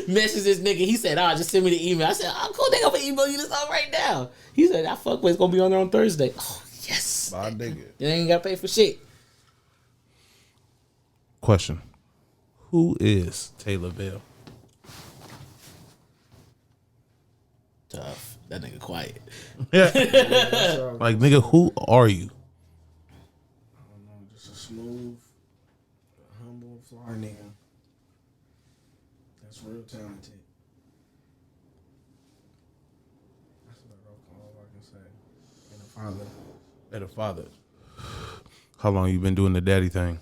Message this nigga. He said, just send me the email. I said, oh, cool, they gonna email you this out right now. He said, that fuck it's gonna be on there on Thursday. Oh, yes. I dig it. They ain't gotta pay for shit. Question. Who is Taye Levell? Tough. That nigga quiet. Like, nigga, who are you? I don't know. Just a smooth, humble, fly nigga. That's real talented. That's all I can say. And a father. And a father. How long you been doing the daddy thing?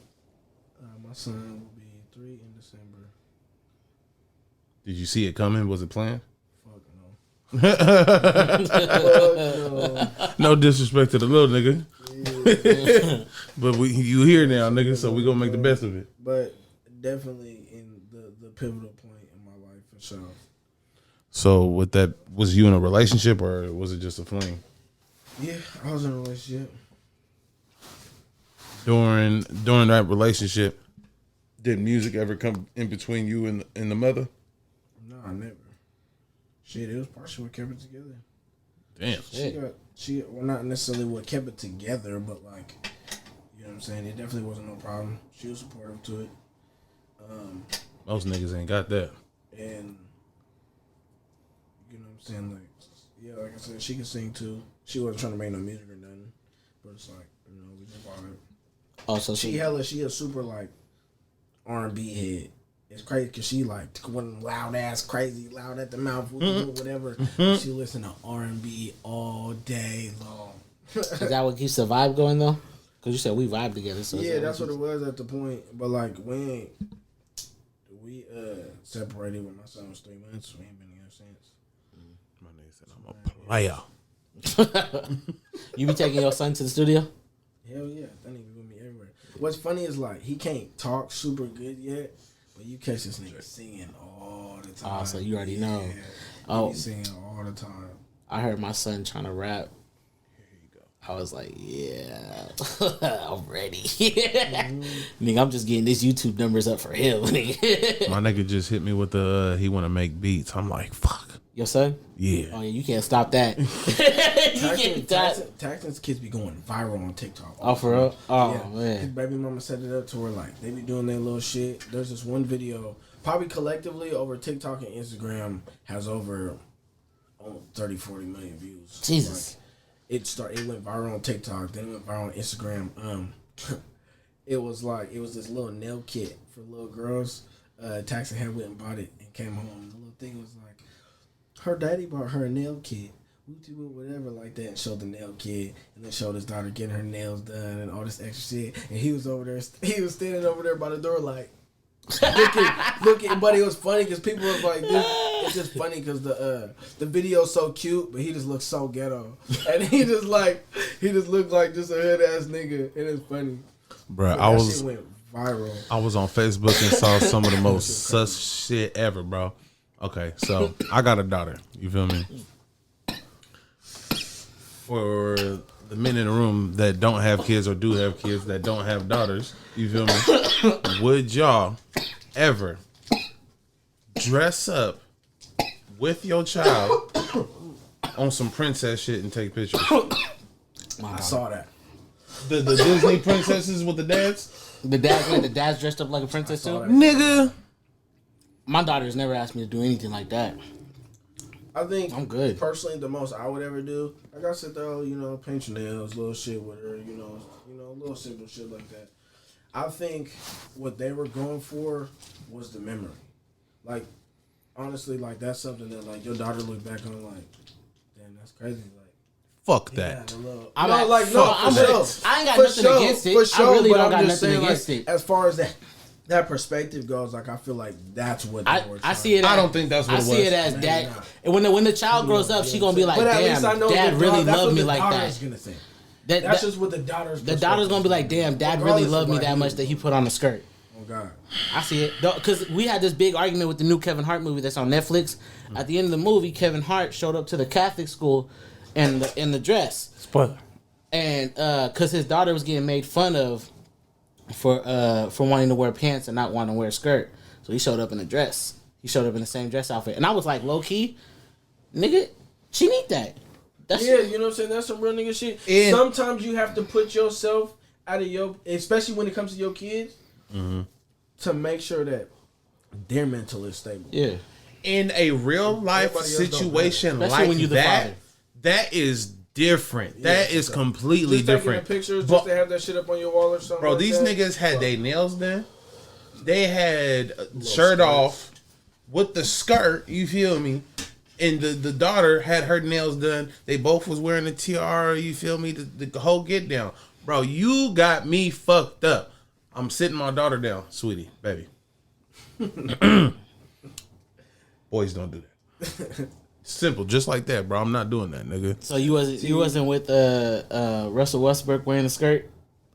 My son will be 3 in December. Did you see it coming? Was it planned? Fuck no. No disrespect to the little nigga. Yeah. But you here now, nigga, so we gonna make the best of it. But definitely in the pivotal point in my life for sure. So with that, was you in a relationship or was it just a fling? Yeah, I was in a relationship. During that relationship, did music ever come in between you and the mother? Nah, never. Shit, it was partially what kept it together. Damn. She well, not necessarily what kept it together, but like, you know what I'm saying? It definitely wasn't no problem. She was supportive to it. Most niggas ain't got that. And you know what I'm saying? Like, yeah, like I said, she can sing too. She wasn't trying to make no music or nothing, but it's like, you know, we just vibe. Oh, so she a super like R&B head. It's crazy because she like one loud ass, crazy, loud at the mouth, whatever. She listen to R&B all day long. Is that what keeps the vibe going though? Cause you said we vibe together. So yeah, that's what it was at the point. But like when we separated when my son was 3 months, we ain't been together since. My nigga said I'm a player. You be taking your son to the studio? Hell yeah, that nigga with me everywhere. What's funny is like he can't talk super good yet, but you catch this nigga singing all the time. Oh, so you already know. Yeah, Oh, he's singing all the time. I heard my son trying to rap. I was like, yeah, I'm ready. Nigga, I'm just getting these YouTube numbers up for him. My nigga just hit me with the he want to make beats. I'm like, fuck. Your son? Yeah. Oh yeah, you can't stop that. Taxton's kids be going viral on TikTok. Oh, for real? Oh yeah. man. His baby mama set it up to where like they be doing their little shit. There's this one video, probably collectively over TikTok and Instagram has over 30, 40 million views. Jesus. Like, it went viral on TikTok, then it went viral on Instagram. It was this little nail kit for little girls. Taxton had went and bought it and came home. The little thing was like, her daddy bought her a nail kit, whatever like that, and showed the nail kit, and then showed his daughter getting her nails done and all this extra shit. And he was over there, he was standing over there by the door like, looking. But it was funny because people was like, this, it's just funny because the video's so cute, but he just looks so ghetto, and he just looked like just a hood ass nigga, and it's funny. Bruh, That shit went viral. I was on Facebook and saw some of the most sus shit ever, bro. Okay, so I got a daughter. You feel me? For the men in the room that don't have kids or do have kids that don't have daughters, you feel me? Would y'all ever dress up with your child on some princess shit and take pictures? I saw that. The Disney princesses with the dads? The dad's dressed up like a princess too? Nigga. My daughter's never asked me to do anything like that. I think I'm good. Personally, the most I would ever do, I gotta sit there, paint your nails, little shit with her, little simple shit like that. I think what they were going for was the memory. Like, honestly, like that's something that like your daughter look back on like, damn, that's crazy. Like, fuck that. I ain't got nothing against it. For sure, I really but don't I'm got just nothing saying, against like, it. as far as that perspective goes, like I feel like that's what they were trying. I see it. I don't think that's what it was. I see it as that. And when the child grows up, she gonna be like, but at damn, least I know dad really loved me like that. Gonna think. That's just what the daughter's. The daughter's gonna be like, damn, dad really loved me that much that he put on a skirt. Oh God. I see it because we had this big argument with the new Kevin Hart movie that's on Netflix. At the end of the movie, Kevin Hart showed up to the Catholic school in the dress. Spoiler. And because his daughter was getting made fun of for wanting to wear pants and not wanting to wear a skirt, so he showed up in a dress. He showed up in the same dress outfit, and I was like, low key, nigga, she need that. You know what I'm saying? That's some real nigga shit. And sometimes you have to put yourself out of especially when it comes to your kids, to make sure that their mental is stable. Yeah. In a real life situation like when you're the father. That is different. Yeah, that is completely just different. Taking pictures just to have that shit up on your wall or something. Bro, like these that. niggas had their nails done. They had shirt off with the skirt. You feel me? And the daughter had her nails done. They both was wearing a tiara. You feel me? The whole get down. Bro, you got me fucked up. I'm sitting my daughter down, sweetie, baby. Boys don't do that. Simple, just like that, bro. I'm not doing that, nigga. So you wasn't with Russell Westbrook wearing a skirt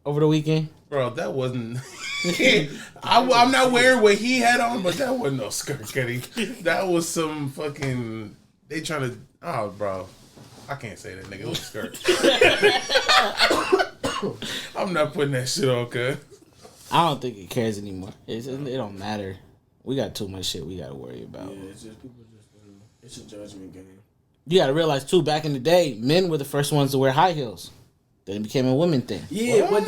over the weekend? Bro, that wasn't. I'm not wearing what he had on, but that wasn't no skirt, Kenny. That was some fucking. They trying to. Oh, bro, I can't say that, nigga. It was a skirt. I'm not putting that shit on, cuz. I don't think it cares anymore. It don't matter. We got too much shit we got to worry about. Yeah, it's just people just. It's a judgment game. You got to realize too. Back in the day, men were the first ones to wear high heels. Then it became a women thing. Yeah, but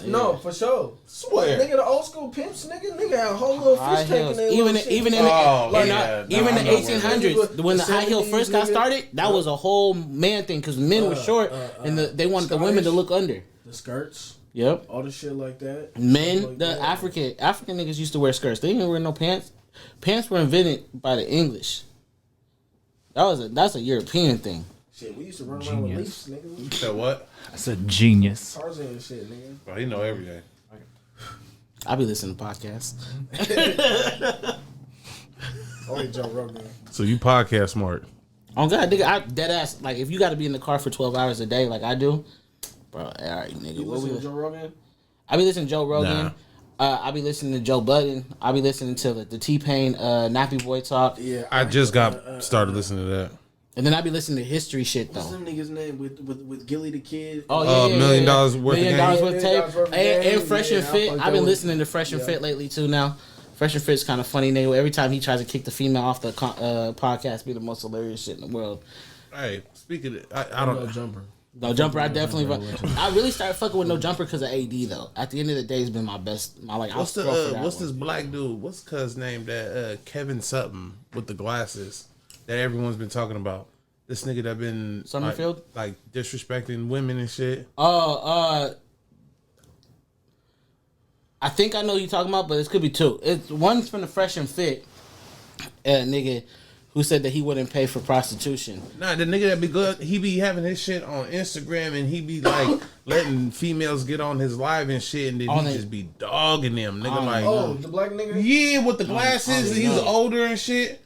no, for sure. Swear. Nigga, the old school pimps, nigga had a whole little fish tank in there. Even in the 1800s, when the high heel 70s, first got started, that was a whole man thing because men were short and they wanted the women to look under. The skirts. Yep. All the shit like that. Men, like the that. African niggas used to wear skirts. They didn't wear no pants. Pants were invented by the English. That's a European thing. Shit, we used to run around with leaves, nigga. You said what? I said genius. Tarzan and shit, nigga. Bro, he know everything. I be listening to podcasts. Only Joe Rogan. So you podcast smart. Oh God, nigga, I dead ass. Like, if you got to be in the car for 12 hours a day, like I do, bro. All right, nigga. You listen to Joe Rogan? I be listening to Joe Rogan. I be listening to Joe Budden. I be listening to the T-Pain Nappy Boy talk. Yeah. I just got started listening to that. And then I be listening to history shit though. What's them niggas' name with Gilly the Kid? Oh yeah, $1 million worth $1 million of worth of tape. And Fresh and Fit. I've been listening to Fresh and Yeah. Fit lately too now. Fresh and Fit's kind of funny, nigga. Every time he tries to kick the female off the podcast, be the most hilarious shit in the world. Hey, speaking of, I don't No Jumper. No Jumper, I definitely. I really started fucking with No Jumper because of AD though. At the end of the day, it's been my best. What's this black dude? What's cuz name? That Kevin something with the glasses that everyone's been talking about. This nigga that been Summerfield? like disrespecting women and shit. I think I know who you're talking about, but it could be two. It's one's from the Fresh and Fit, nigga, who said that he wouldn't pay for prostitution. Nah, the nigga that be good, he be having his shit on Instagram and he be like letting females get on his live and shit, and then he just be dogging them, nigga. Like, Oh, the black nigga? yeah, with the glasses, and he's older and shit.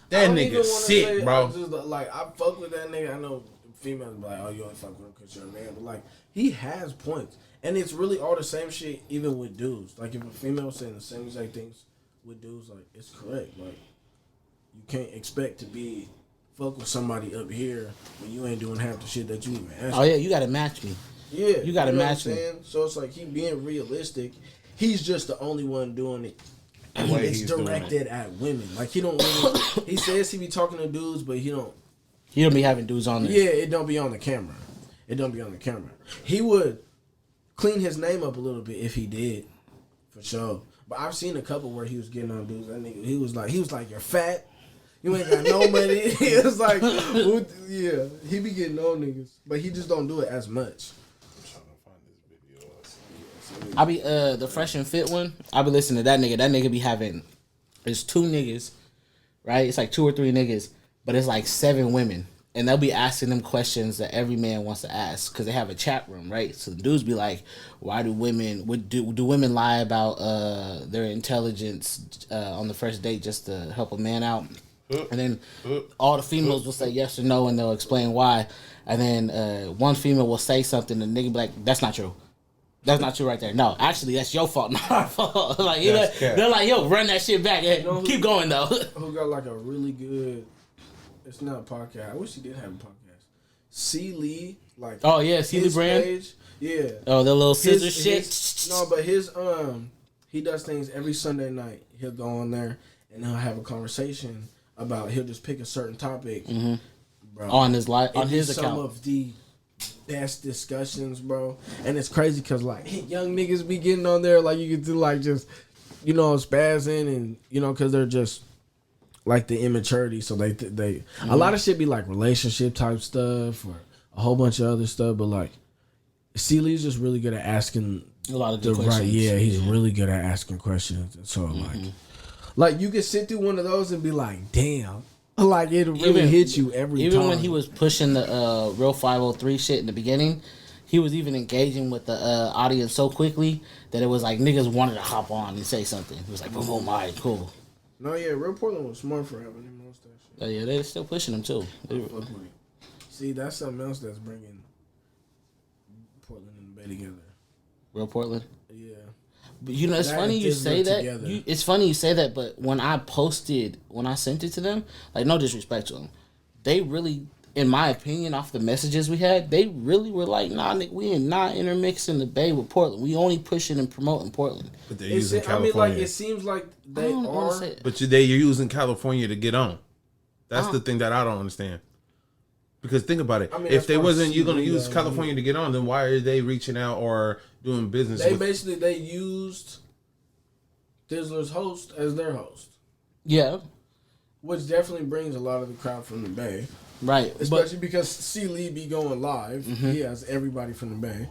That nigga sick, bro. I fuck with that nigga. I know females be like, oh, you only fuck with him because you're a man. But, like, he has points. And it's really all the same shit, even with dudes. Like, if a female saying the same exact things with dudes, like, it's correct. Like, you can't expect to be fuck with somebody up here when you ain't doing half the shit that you even asked. Oh, yeah, you got to match me. Yeah. You got to match me. So it's like he being realistic. He's just the only one doing it. way It's he's doing directed at women. Like, he don't really... he says he be talking to dudes, but he don't... He don't be having dudes on there. Yeah, it don't be on the camera. It don't be on the camera. He would clean his name up a little bit if he did, for sure. But I've seen a couple where he was getting on dudes. That nigga, he was like, you're fat. You ain't got no money. He was like, yeah, he be getting on niggas, but he just don't do it as much. I be the Fresh and Fit one. I be listening to that nigga. That nigga be having. It's two niggas, right? It's like 2 or 3 niggas, but it's like 7 women, and they'll be asking them questions that every man wants to ask because they have a chat room, right? So the dudes be like, "Why do women? Do women lie about their intelligence on the first date just to help a man out?" And then all the females will say yes or no, and they'll explain why. And then one female will say something, and the nigga be like, "That's not true. That's not true right there. No, actually, that's your fault, not our fault." Like, they're like, "Yo, run that shit back. Keep going though." Who got like a really good? It's not a podcast. I wish he did have a podcast. C. Lee, like Oh yeah, C. Lee Brand. Page, yeah. Oh, the little scissor His- shit. No, but his he does things every Sunday night. He'll go on there and he'll have a conversation about. He'll just pick a certain topic, bro, On his live, on and his it's account. Some of the best discussions, bro. And it's crazy because like young niggas be getting on there, like you can do like just spazzing and because they're just like the immaturity. So they a lot of shit be like relationship type stuff or a whole bunch of other stuff. But like C. Lee's just really good at asking A lot of the good right. questions. Yeah, he's really good at asking questions. And so like you could sit through one of those and be like, damn. Like it really hit you every time. Even when he was pushing the Real 503 shit in the beginning, he was even engaging with the audience so quickly that it was like niggas wanted to hop on and say something. It was like, boom, boom, all right, cool. No, yeah, Real Portland was smart for having him on that shit. Yeah, they're still pushing him too. See, that's something else that's bringing Portland and the Bay together. Real Portland. Yeah. But it's That funny and you Tisbert say that. together. It's funny you say that, but when I sent it to them, like no disrespect to them, they really, in my opinion, off the messages we had, they really were like, nah, nigga, we are not intermixing the Bay with Portland. We only pushing and promoting Portland. But they're using California. I mean, like, it seems like they are. But you're using California to get on. That's the thing that I don't understand. Because think about it. I mean, if they wasn't you going to use California to get on, then why are they reaching out or doing business They with... basically, they used Dizzler's host as their host. Yeah. Which definitely brings a lot of the crowd from the Bay. Right. Especially because C. Lee be going live. He has everybody from the Bay.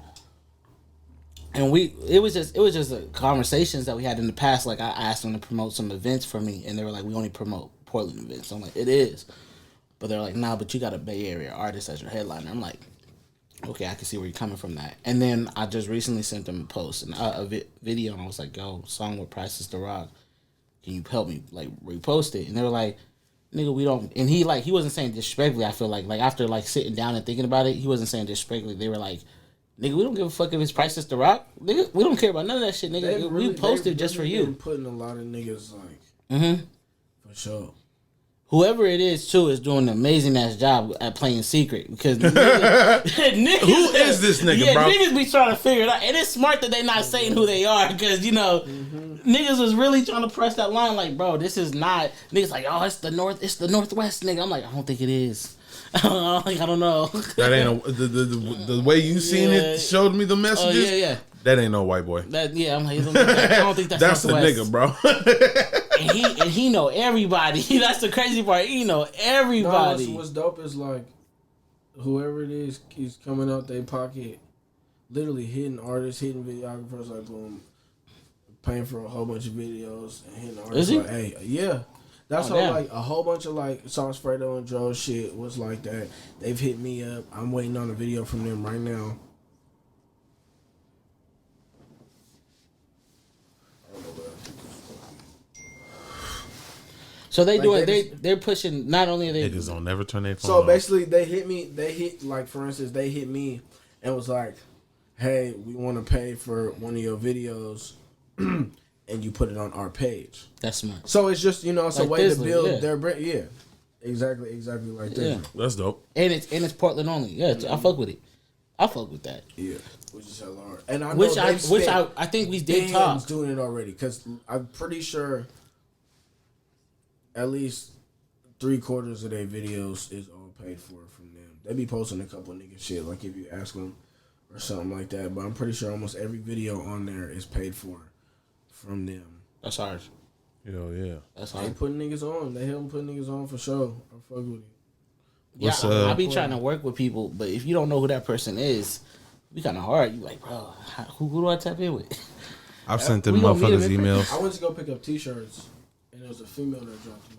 And it was just conversations that we had in the past. Like I asked them to promote some events for me, and they were like, "We only promote Portland events." I'm like, "It is," But they're like, nah, but you got a Bay Area artist as your headliner. I'm like, okay, I can see where you're coming from that. And then I just recently sent them a post and a video, and I was like, yo, song with Prices to Rock. Can you help me like repost it? And they were like, nigga, we don't. And he wasn't saying disrespectfully. I feel like after like sitting down and thinking about it, he wasn't saying disrespectfully. They were like, nigga, we don't give a fuck if it's Prices to Rock. Nigga, we don't care about none of that shit, nigga. We posted just for you. Putting a lot of niggas like, for sure. Whoever it is, too, is doing an amazing ass job at playing secret because niggas, Who is this nigga, bro? Niggas be trying to figure it out, and it's smart that they not saying who they are because niggas was really trying to press that line like, bro, this is not. Niggas like, oh, it's the Northwest, nigga. I'm like, I don't think it is. I don't know. That ain't the way you seen it showed me the messages. Yeah. That ain't no white boy. I'm like, I don't think that's the nigga, bro. and he know everybody. That's the crazy part. He know everybody. No, what's dope is like whoever it is keeps coming out their pocket, literally hitting artists, hitting videographers, like boom, paying for a whole bunch of videos and hitting artists. Is he? Like, hey, yeah. That's how like a whole bunch of like Sauce Fredo and Joe shit was like that. They've hit me up. I'm waiting on a video from them right now. So they're pushing. Not only are they niggas don't never turn their phone. So on. basically, they hit me. They hit like for instance, they hit me and was like, "Hey, we want to pay for one of your videos, and you put it on our page." That's smart. So it's just it's a like way to Thizzler, build their brand. Yeah, exactly like that. Yeah. That's dope. And it's Portland only. Yeah, I fuck with it. I fuck with that. Yeah, which is hella hard. And I know Which I think we did talk doing it already because I'm pretty sure at least 3/4 of their videos is all paid for from them. They be posting a couple nigga shit like if you ask them or something like that. But I'm pretty sure almost every video on there is paid for from them. That's hard. Hell yeah. That's They hard. putting niggas on. They help them put niggas on for sure. I fuck with it. Yeah, I be trying to work with people, but if you don't know who that person is, it be kind of hard. You like, bro, who do I tap in with? I've sent them We gonna meet motherfuckers him in emails. I went to go pick up t-shirts and there was a female that dropped them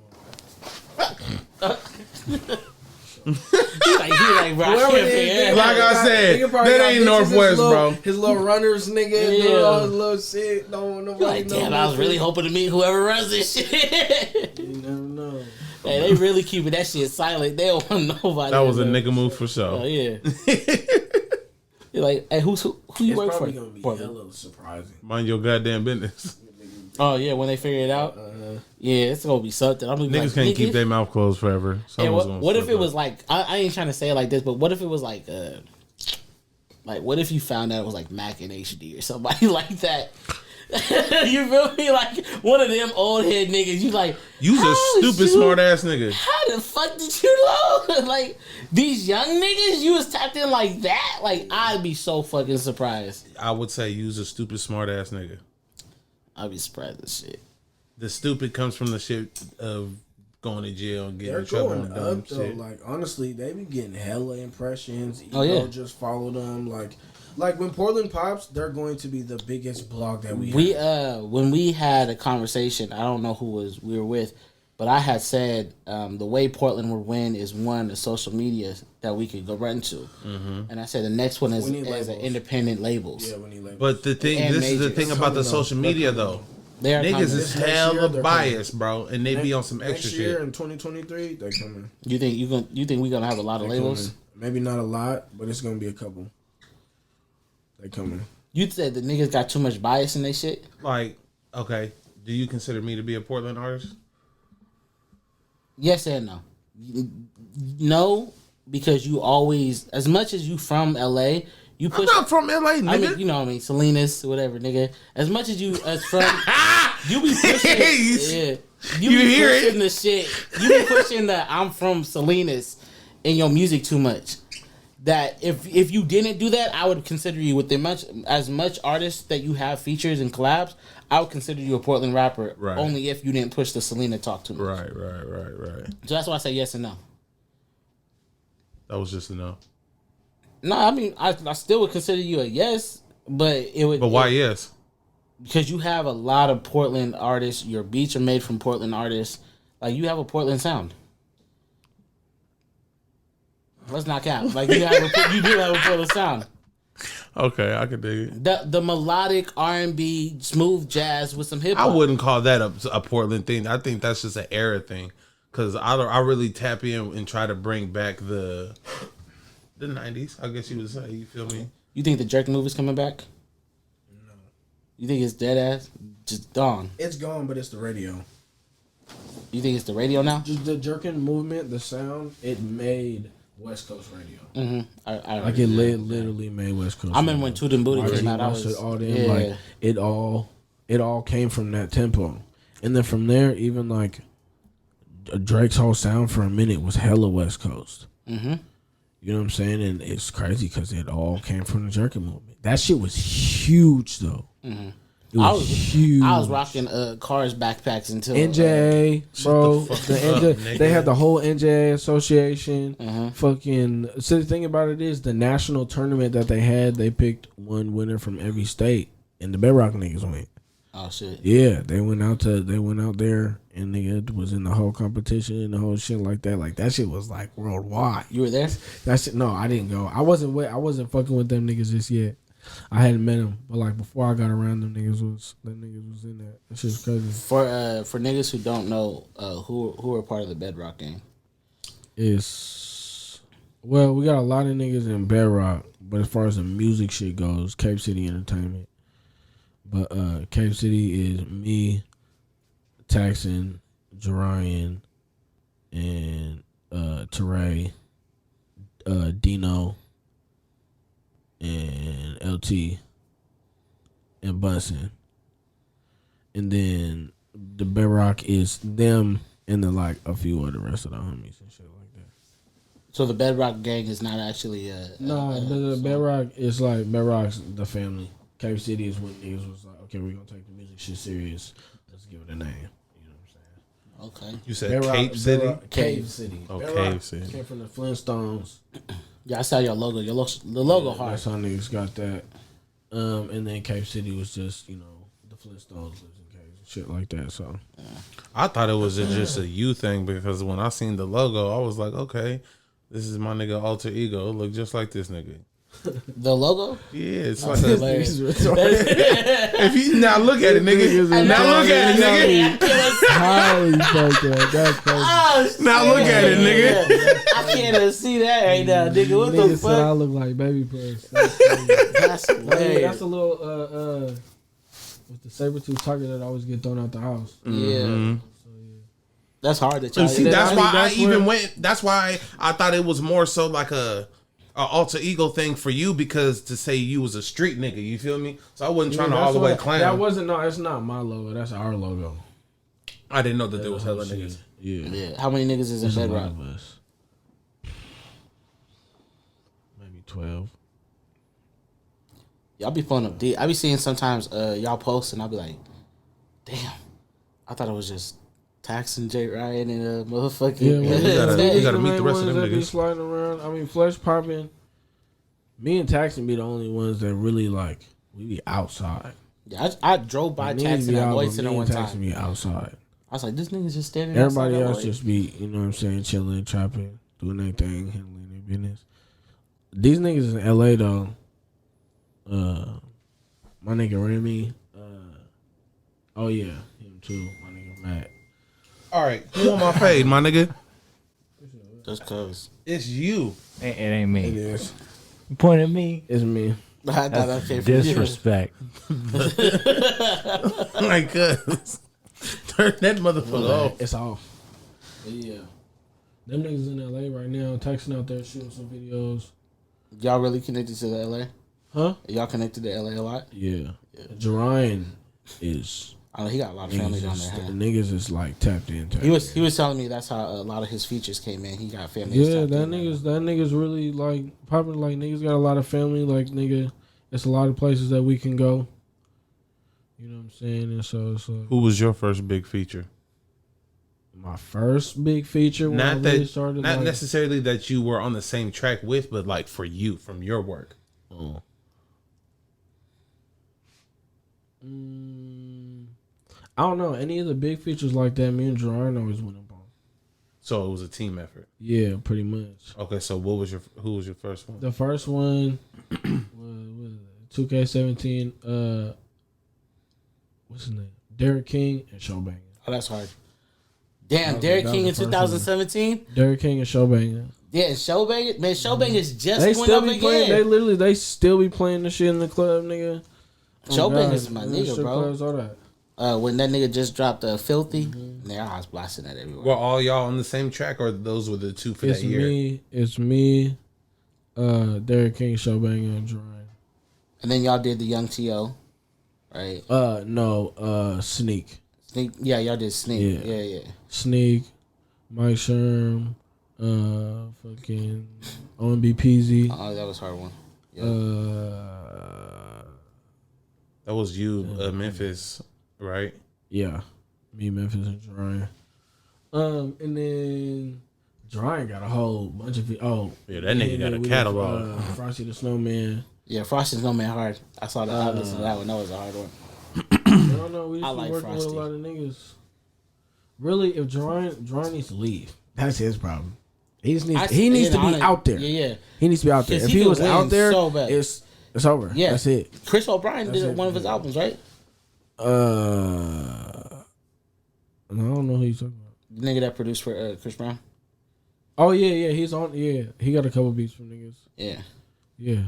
off. He like, bro, I Whoever can't it figure is, it Like out. I said, Nigga probably that got ain't bitches, Northwest, bro. His little runners, nigga, Yeah. doing all his little shit. No, nobody You're like, know damn, I was really hoping to meet whoever runs this shit. You never know. Hey, they really keeping that shit silent. They don't want nobody. That was to a know. nigga move for sure. Oh yeah. You're like, hey, who you It's work for? probably gonna be Portland? hella surprising. Mind your goddamn business. Oh yeah, when they figure it out, yeah, it's gonna be something. I'm gonna be Niggas like, can't keep their mouth closed forever. Hey, Someone's gonna what if slip it up. was like I ain't trying to say it like this, but what if it was like what if you found out it was like Macc and HD or somebody like that? You feel me? Like one of them old head niggas. You like You's a stupid smart ass nigga. How the fuck did you know? Like these young niggas, you was tapped in like that. Like I'd be so fucking surprised. I would say you's a stupid smart ass nigga. I'd be surprised as shit. The stupid comes from the shit of going to jail and getting They're in trouble going and dumb up though. shit. Like honestly, they be getting hella impressions. Oh, yeah. Just follow them. Like when Portland pops, they're going to be the biggest blog that we have. When we had a conversation, I don't know who we were with, but I had said the way Portland would win is one, the social media that we could go run to, and I said the next one is We need as an labels. independent labels. Yeah, when he labels. But the thing, And this is the majors. thing about the Coming social on. media They're coming though. They are Niggas coming. is This next year, hella they're biased, bro, and they be on some extra next year shit. in 2023, they coming. You think we're gonna have a lot of They labels? coming. Maybe not a lot, but it's gonna be a couple. They coming. You said the niggas got too much bias in their shit. Like, okay, do you consider me to be a Portland artist? Yes and no. No, because you always, as much as you from LA, you I'm push. not from LA, nigga. I mean, you know what I mean, Salinas, whatever, nigga. As much as you as from, you be pushing, yeah. You You be hear pushing it? the shit. You be pushing the I'm from Salinas in your music too much. That if you didn't do that, I would consider you with as much artists that you have features and collabs. I would consider you a Portland rapper, Right. only if you didn't push the Selena talk too much. Right. So that's why I say yes and no. That was just a no. No, I mean I still would consider you a yes, but it would. But why yes? Because you have a lot of Portland artists. Your beats are made from Portland artists. Like you have a Portland sound. Let's not count. Like you do have a pull of sound. Okay, I could dig it. The melodic R&B, smooth jazz with some hip I hop. wouldn't call that a Portland thing. I think that's just an era thing. Cause I really tap in and try to bring back the 90s. I guess you would say. You feel me? You think the Jerk movie's coming back? No. You think it's dead ass? Just gone. It's gone, but it's the radio. You think it's the radio now? Just the jerking movement, the sound, it made West Coast radio. Mm-hmm. I Like it literally made West Coast. I remember when Toot and Booty Marty came out. I Marshall, was all them, like it all came from that tempo, and then from there, even like Drake's whole sound for a minute was hella West Coast. Mm-hmm. You know what I'm saying? And it's crazy because it all came from the jerking movement. That shit was huge though. Mm-hmm. It was huge. I was rocking Cars backpacks until NJ, bro. the fuck The up, NJ, nigga. they had the whole NJ association. Mm-hmm. Fucking. So the thing about it is, the national tournament that they had, they picked one winner from every state, and the Bedrock niggas went. Oh shit! Yeah, they went out there, and nigga was in the whole competition and the whole shit like that. Like that shit was like worldwide. You were there? That shit. No, I didn't go. I wasn't fucking with them niggas just yet. I hadn't met them, but like before I got around them niggas was in that. That shit's crazy. For niggas who don't know, who are part of the Bedrock gang? Well, we got a lot of niggas in Bedrock, but as far as the music shit goes, Cape City Entertainment. But Cape City is me, Taxon, Jarian, and Taray, Dino, and LT, and Bunsen. And then the Bedrock is them and then like a few of the rest of the homies and shit like that. So the Bedrock gang is not actually the Bedrock is like Bedrock's the family. Cape City is when niggas was like, okay, we're gonna take the music shit serious. Let's give it a name. You know what I'm saying? Okay. You said Bedrock, Cape City? Bedrock, Cave City. Oh, Bedrock Cave City. came from the Flintstones. Yeah, I saw your logo. The logo hard. That's how niggas got that. And then Cape City was just, the Flintstones lives in caves and shit like that. So I thought it was just a you thing because when I seen the logo, I was like, okay, this is my nigga alter ego. It look just like this nigga. The logo? Yeah, it's like Hilarious. if you now look at it, nigga. Now look at it, nigga. highly fucked up. That's crazy. Oh, Now look at it, nigga. I can't even see that right now, nigga. What Nigga the said I fuck? look like baby puss. That's crazy. That's hilarious. That's a little with the saber-tooth tiger that always get thrown out the house. Yeah. That's hard to try. And see, Yeah, that's I why think I that's even where- went. That's why I thought it was more so like a alter ego thing for you because to say you was a street nigga, you feel me? So I wasn't trying to all the way clown. That wasn't it's not my logo. That's our logo. I didn't know that there was hella niggas. Yeah. Yeah. How many niggas is in There's a lot Bedrock? of us. Maybe 12. Y'all be pulling up deep. I be seeing sometimes y'all post and I'll be like, damn, I thought it was just Tax and J Ryan and motherfucking. Yeah, we gotta meet the rest of them that be niggas. sliding around. I mean, Flesh popping. Me and Taxon be the only ones that really we be outside. Yeah, I drove by Tax and Lloyd Center one time. Be outside. I was like, this nigga's just standing Everybody outside else Lloyd. just be, you know what I'm saying, chilling, trapping, doing their thing, handling their business. These niggas in LA though, my nigga Remy, oh yeah, him too, my nigga Matt. All right, who on my fade, my nigga? Just cause. It's you. It ain't me. It is. You point at me. It's me. I thought that That's came from you. disrespect. Like, turn that motherfucker off. It's off. Yeah. Them niggas in LA right now, texting out there, shooting some videos. Y'all really connected to the LA? Huh? Y'all connected to LA a lot? Yeah. Jarian is. I know he got a lot of family down there. Huh? Niggas is tapped in. He was telling me that's how a lot of his features came in. He got family. Yeah, that niggas really popping. Like niggas got a lot of family. Like nigga, it's a lot of places that we can go. You know what I'm saying? And so it's Who was your first big feature? my first big feature. When I Not really that, started, not necessarily that you were on the same track with, but like for you, from your work. Oh. I don't know any of the big features like that. Me and Gerard always went up on. So it was a team effort. Yeah, pretty much. Okay, so who was your first one? The first one was 2K17. What's his name? Derek King and Showbanger. Oh, that's hard. Damn, Derek King in 2017. Derek King and Showbanger. Yeah, Showbanger. Man, Showbanger's just They went still up be playing. again. They still be playing the shit in the club, nigga. Showbanger's God. my In the nigga, strip bro. clubs, all that. When that nigga just dropped Filthy, nigga, I was blasting that everywhere. Well, all y'all on the same track, or those were the two for that year? It's me, Derek King, Showbanger, and Drawing. And then y'all did the Young T.O., right? No, Sneak. Sneak, yeah, y'all did Sneak. Yeah. Sneak, Mike Sherm, fucking OMB Peasy. Oh, that was a hard one. Yep. That was you, Memphis, right? Yeah, me, Memphis, and Drawing. And then Drawing got a whole bunch of Yeah, that nigga got a catalog. Frosty the Snowman. Yeah, Frosty the Snowman hard. I saw that. I listened to that one. That was a hard one. I don't know. We I just like be working Frosty. with a lot of niggas. Really, if Drawing needs to leave, that's his problem. He just needs. He needs to be out there. Yeah. He needs to be out there. 'Cause If he he could was win out there, so bad. it's over. Yeah. That's it. Chris O'Brien That's did it. one of his albums, right? I don't know who you're talking about. The nigga that produced for Chris Brown. Oh yeah, he's on. Yeah, he got a couple beats from niggas. Yeah. Yeah,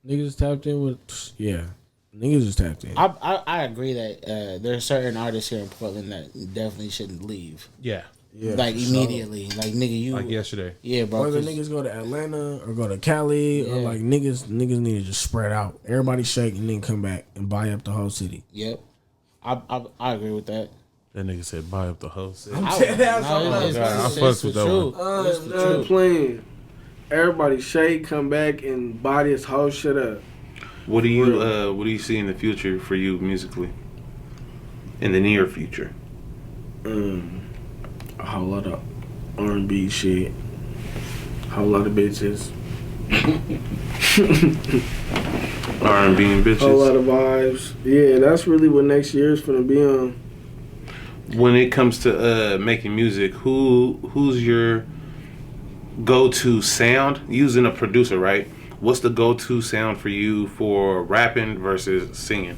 niggas tapped in with. Yeah, niggas just tapped in. I agree that there are certain artists here in Portland that definitely shouldn't leave. Yeah. Yeah, like for immediately. Like nigga, you Like yesterday. Yeah, bro. Whether niggas go to Atlanta or go to Cali or like niggas need to just spread out. Everybody shake and then come back and buy up the whole city. Yep. I agree with that. That nigga said buy up the whole city. I'm dead ass on that. I fucks with that one. It's the I'm truth. playing. Everybody shake, come back and buy this whole shit up. What do you see in the future for you musically? In the near future. A whole lot of R&B shit. A whole lot of bitches. R&B and bitches. A whole lot of vibes. Yeah, that's really what next year's finna be on. When it comes to making music, who's your go-to sound? Using a producer, right? What's the go-to sound for you for rapping versus singing?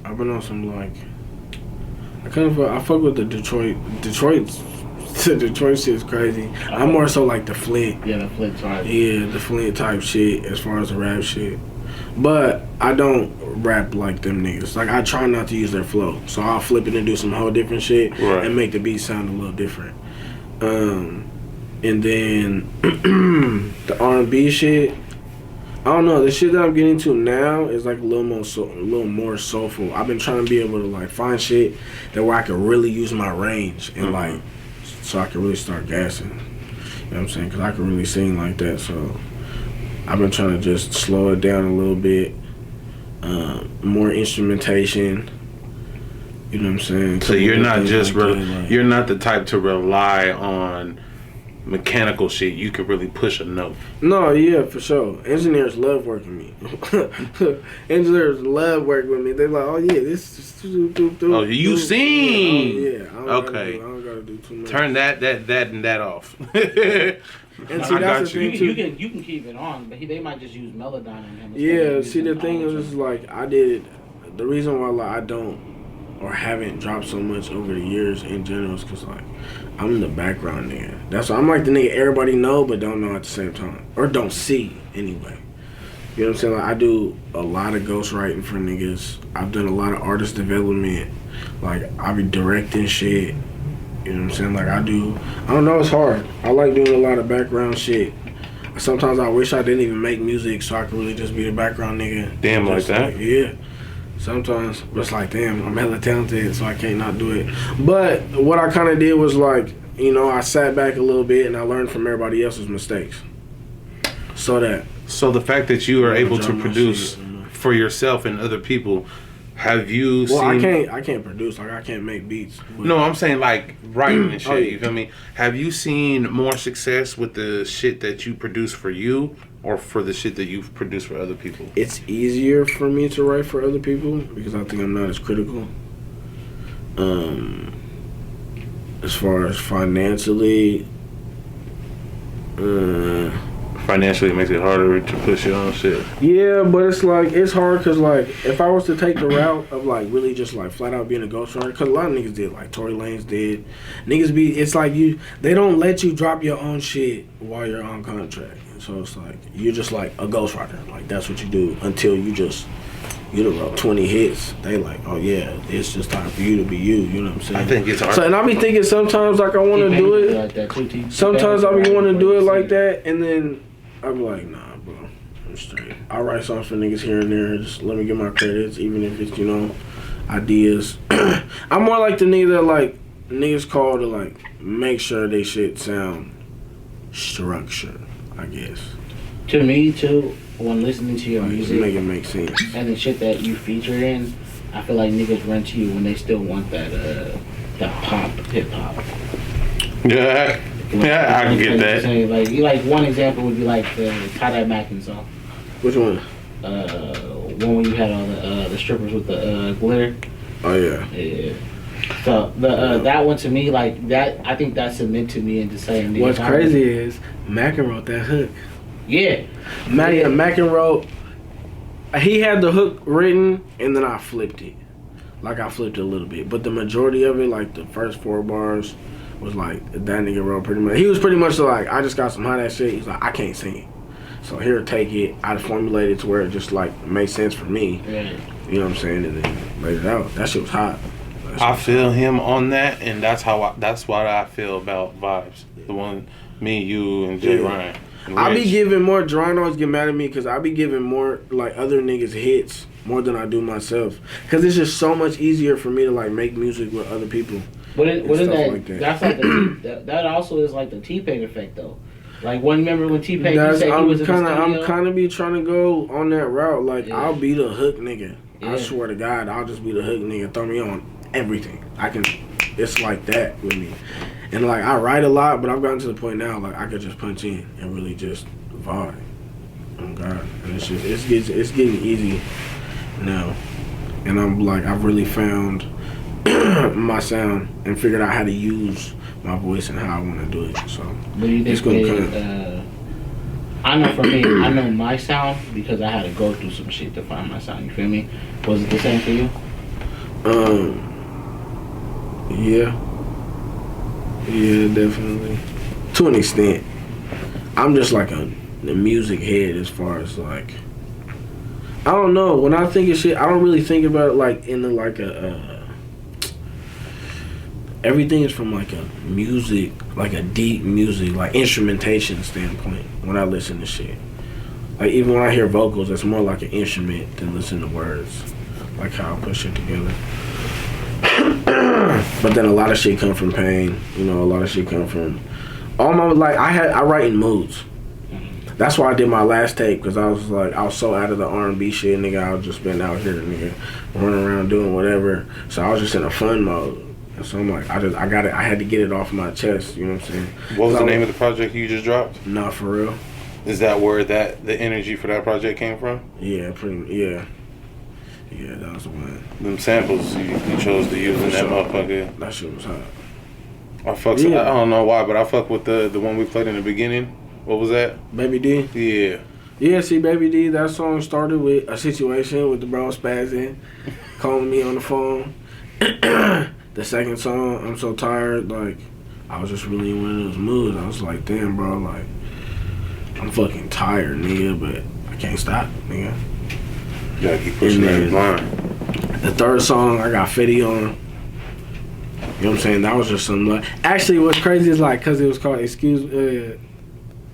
I've been on some like I fuck with the Detroit the Detroit shit is crazy. I'm more so like the Flint. Yeah, the Flint type. Yeah, the Flint type shit as far as the rap shit. But I don't rap like them niggas. Like I try not to use their flow. So I'll flip it and do some whole different shit and make the beat sound a little different. And then the R&B shit, I don't know. The shit that I'm getting to now is like a little more soulful. I've been trying to be able to like find shit that where I can really use my range and like, so I can really start gassing. You know what I'm saying? Because I can really sing like that. So I've been trying to just slow it down a little bit. More instrumentation. You know what I'm saying? So you're not just like you're not the type to rely on mechanical shit. You could really push a note. No, yeah, for sure. Engineers love working with me. Engineers love working with me. They're like, oh yeah, this is Oh, you sing? Yeah, I don't Okay. I don't gotta do too much. Turn that and that off. And see, that's the thing too. You can keep it on, but they might just use Melodyne on him. Yeah, see, the thing is like I did. The reason why like I don't or haven't dropped so much over the years in general is because like I'm the background nigga. That's why I'm like the nigga everybody know but don't know at the same time or don't see anyway. You know what I'm saying? Like I do a lot of ghostwriting for niggas. I've done a lot of artist development. Like I be directing shit. You know what I'm saying? Like I don't know, it's hard. I like doing a lot of background shit. Sometimes I wish I didn't even make music so I could really just be the background nigga. Damn, like that? Yeah. Sometimes it's like, damn, I'm hella talented, so I can't not do it. But what I kind of did was like, you know, I sat back a little bit and I learned from everybody else's mistakes. So the fact that you are able to Drop my produce shit, for yourself and other people, have you seen? I can't produce, like I can't make beats. No, I'm saying like writing and shit. Oh, yeah. You feel me? Have you seen more success with the shit that you produce for you, or for the shit that you've produced for other people? It's easier for me to write for other people because I think I'm not as critical. As far as financially, Financially, it makes it harder to push your own shit. yeah, but it's like it's hard because like if I was to take the route of like really just like flat out being a ghostwriter, because a lot of niggas did, like Tory Lanez did, niggas be, it's like they don't let you drop your own shit while you're on contract, so it's like you're just like a ghostwriter, like that's what you do until you done wrote 20 hits. They like, oh yeah, it's just time for you to be you. You know what I'm saying? I think it's hard. So, and I be thinking sometimes like I want to do it. Like that too, sometimes I be want to do it like that, and then I be like, nah, bro, I'm straight. I write songs for niggas here and there. Just let me get my credits, even if it's ideas. I'm more like the nigga that like niggas call to like make sure they shit sound structured, I guess. To me too. When listening to your music, make it make sense, and the shit that you feature in, I feel like niggas run to you when they still want that pop, hip hop. Yeah, I can get that. Like one example would be like the Taye Levell song. Which one? One where you had all the strippers with the glitter. Oh yeah. Yeah. So that one to me, like that, I think that cemented me into saying. What's crazy is Macc wrote that hook. Yeah. Macc wrote. He had the hook written, and then I flipped it. Like I flipped it a little bit, but the majority of it, like the first 4 bars, was like that nigga wrote pretty much. He was pretty much like, I just got some hot ass shit. He's like, I can't sing it, so here, take it. I formulated to where it just like made sense for me. Yeah. You know what I'm saying? And then laid it out. That shit was hot. I feel him on that, and that's what I feel about Vibes. The one, me, you, and Jay Ryan. I be giving more. Drawing always get mad at me because I be giving more like other niggas hits more than I do myself. Because it's just so much easier for me to like make music with other people. But isn't that that's like that also is like the T-Pain effect though. Like remember when T-Pain said he was in the studio? I'm kind of be trying to go on that route. Like I'll be the hook nigga. Yeah. I swear to God, I'll just be the hook nigga. Throw me on everything. I can. It's like that with me. And like I write a lot, but I've gotten to the point now like I could just punch in and really just vibe. Oh God, and it's getting easy now, and I'm like I've really found my sound and figured out how to use my voice and how I want to do it. So but you think it's gonna come. I know for me, I know my sound because I had to go through some shit to find my sound. You feel me? Was it the same for you? Yeah, definitely. To an extent. I'm just like a music head as far as like, I don't know. When I think of shit, I don't really think about it like in like everything is from like a music, like a deep music, like instrumentation standpoint when I listen to shit. Like even when I hear vocals, it's more like an instrument than listen to words. Like how I put shit together. But then a lot of shit come from pain, a lot of shit come from all my like I write in moods. That's why I did my last tape, because I was so out of the R&B shit, nigga. I was just been out here, nigga, running around doing whatever. So I was just in a fun mode. And so I'm like, I had to get it off my chest, you know what I'm saying? What was the name of the project you just dropped? Nah, for real. Is that where the energy for that project came from? Yeah, Yeah, that was the one. Them samples you chose to use in that motherfucker. That shit was hot. I don't know why, but I fuck with the one we played in the beginning. What was that? Baby D? Yeah. Yeah, see, Baby D, that song started with a situation with the bro spazzing, calling me on the phone. The second song, I'm So Tired, like, I was just really in one of those moods. I was like, damn, bro, like, I'm fucking tired, nigga, but I can't stop, nigga. You gotta keep pushing that line. The third song, I got Fetty on. You know what I'm saying? That was just some like. Actually, what's crazy is like, cause it was called Wait,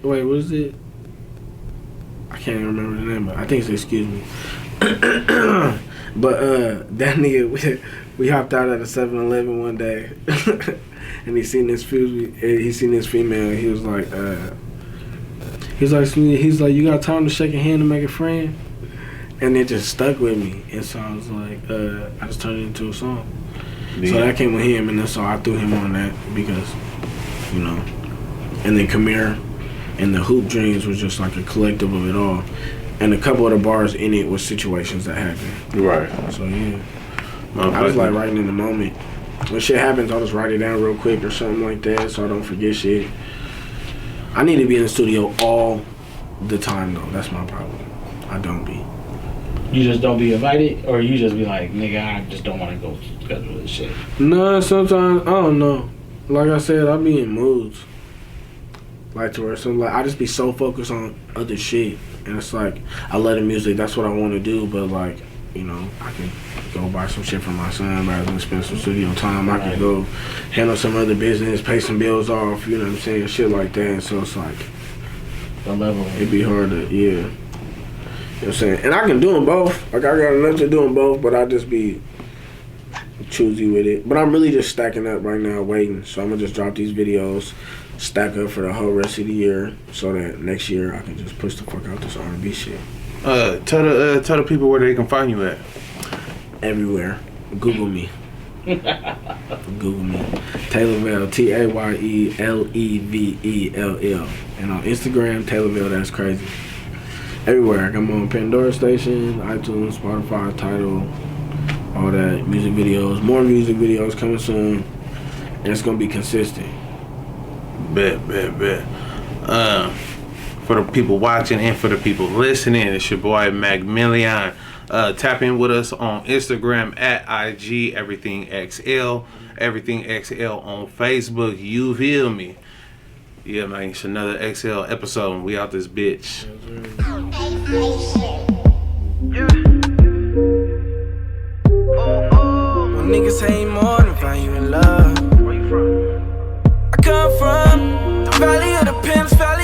what is it? I can't even remember the name, but I think it's Excuse Me. But that nigga, we hopped out at a 7-Eleven one day, and he seen this female. He was like, you got time to shake a hand and make a friend? And it just stuck with me, and so I was like, I just turned it into a song. Yeah. So that came with him, and then so I threw him on that because, and then Kamir and the Hoop Dreams was just like a collective of it all, and a couple of the bars in it was situations that happened. Right. So yeah, I was like writing in the moment, when shit happens, I'll just write it down real quick or something like that, so I don't forget shit. I need to be in the studio all the time though. That's my problem. I don't be. You just don't be invited, or you just be like, nigga, I just don't want to go because of this shit. No, sometimes I don't know. Like I said, I be in moods. Like to where some like I just be so focused on other shit, and it's like I love the music. That's what I want to do, but like you know, I can go buy some shit for my son rather than spend some studio time. I can go handle some other business, pay some bills off. You know what I'm saying? Shit like that. And so it's like the level. It'd be hard to You know what I'm saying? And I can do them both. Like I got enough to do them both, but I just be choosy with it. But I'm really just stacking up right now, waiting. So I'm gonna just drop these videos, stack up for the whole rest of the year, so that next year I can just push the fuck out this R&B shit. Tell the people where they can find you at. Everywhere. Google me. Google me. Taye Levell, TayeLevell. And on Instagram, Taye Levell, that's crazy. Everywhere. I'm on Pandora Station, iTunes, Spotify, Tidal, all that. Music videos. More music videos coming soon. And it's gonna be consistent. Bet. For the people watching and for the people listening, it's your boy Macc Milliaon. Tap in with us on Instagram at IG EverythingXL, EverythingXL on Facebook. You feel me? Yeah, man, it's another XL episode and we out this bitch. When niggas ain't more than find you in love. Where you from? I come from the valley of the Pimps Valley.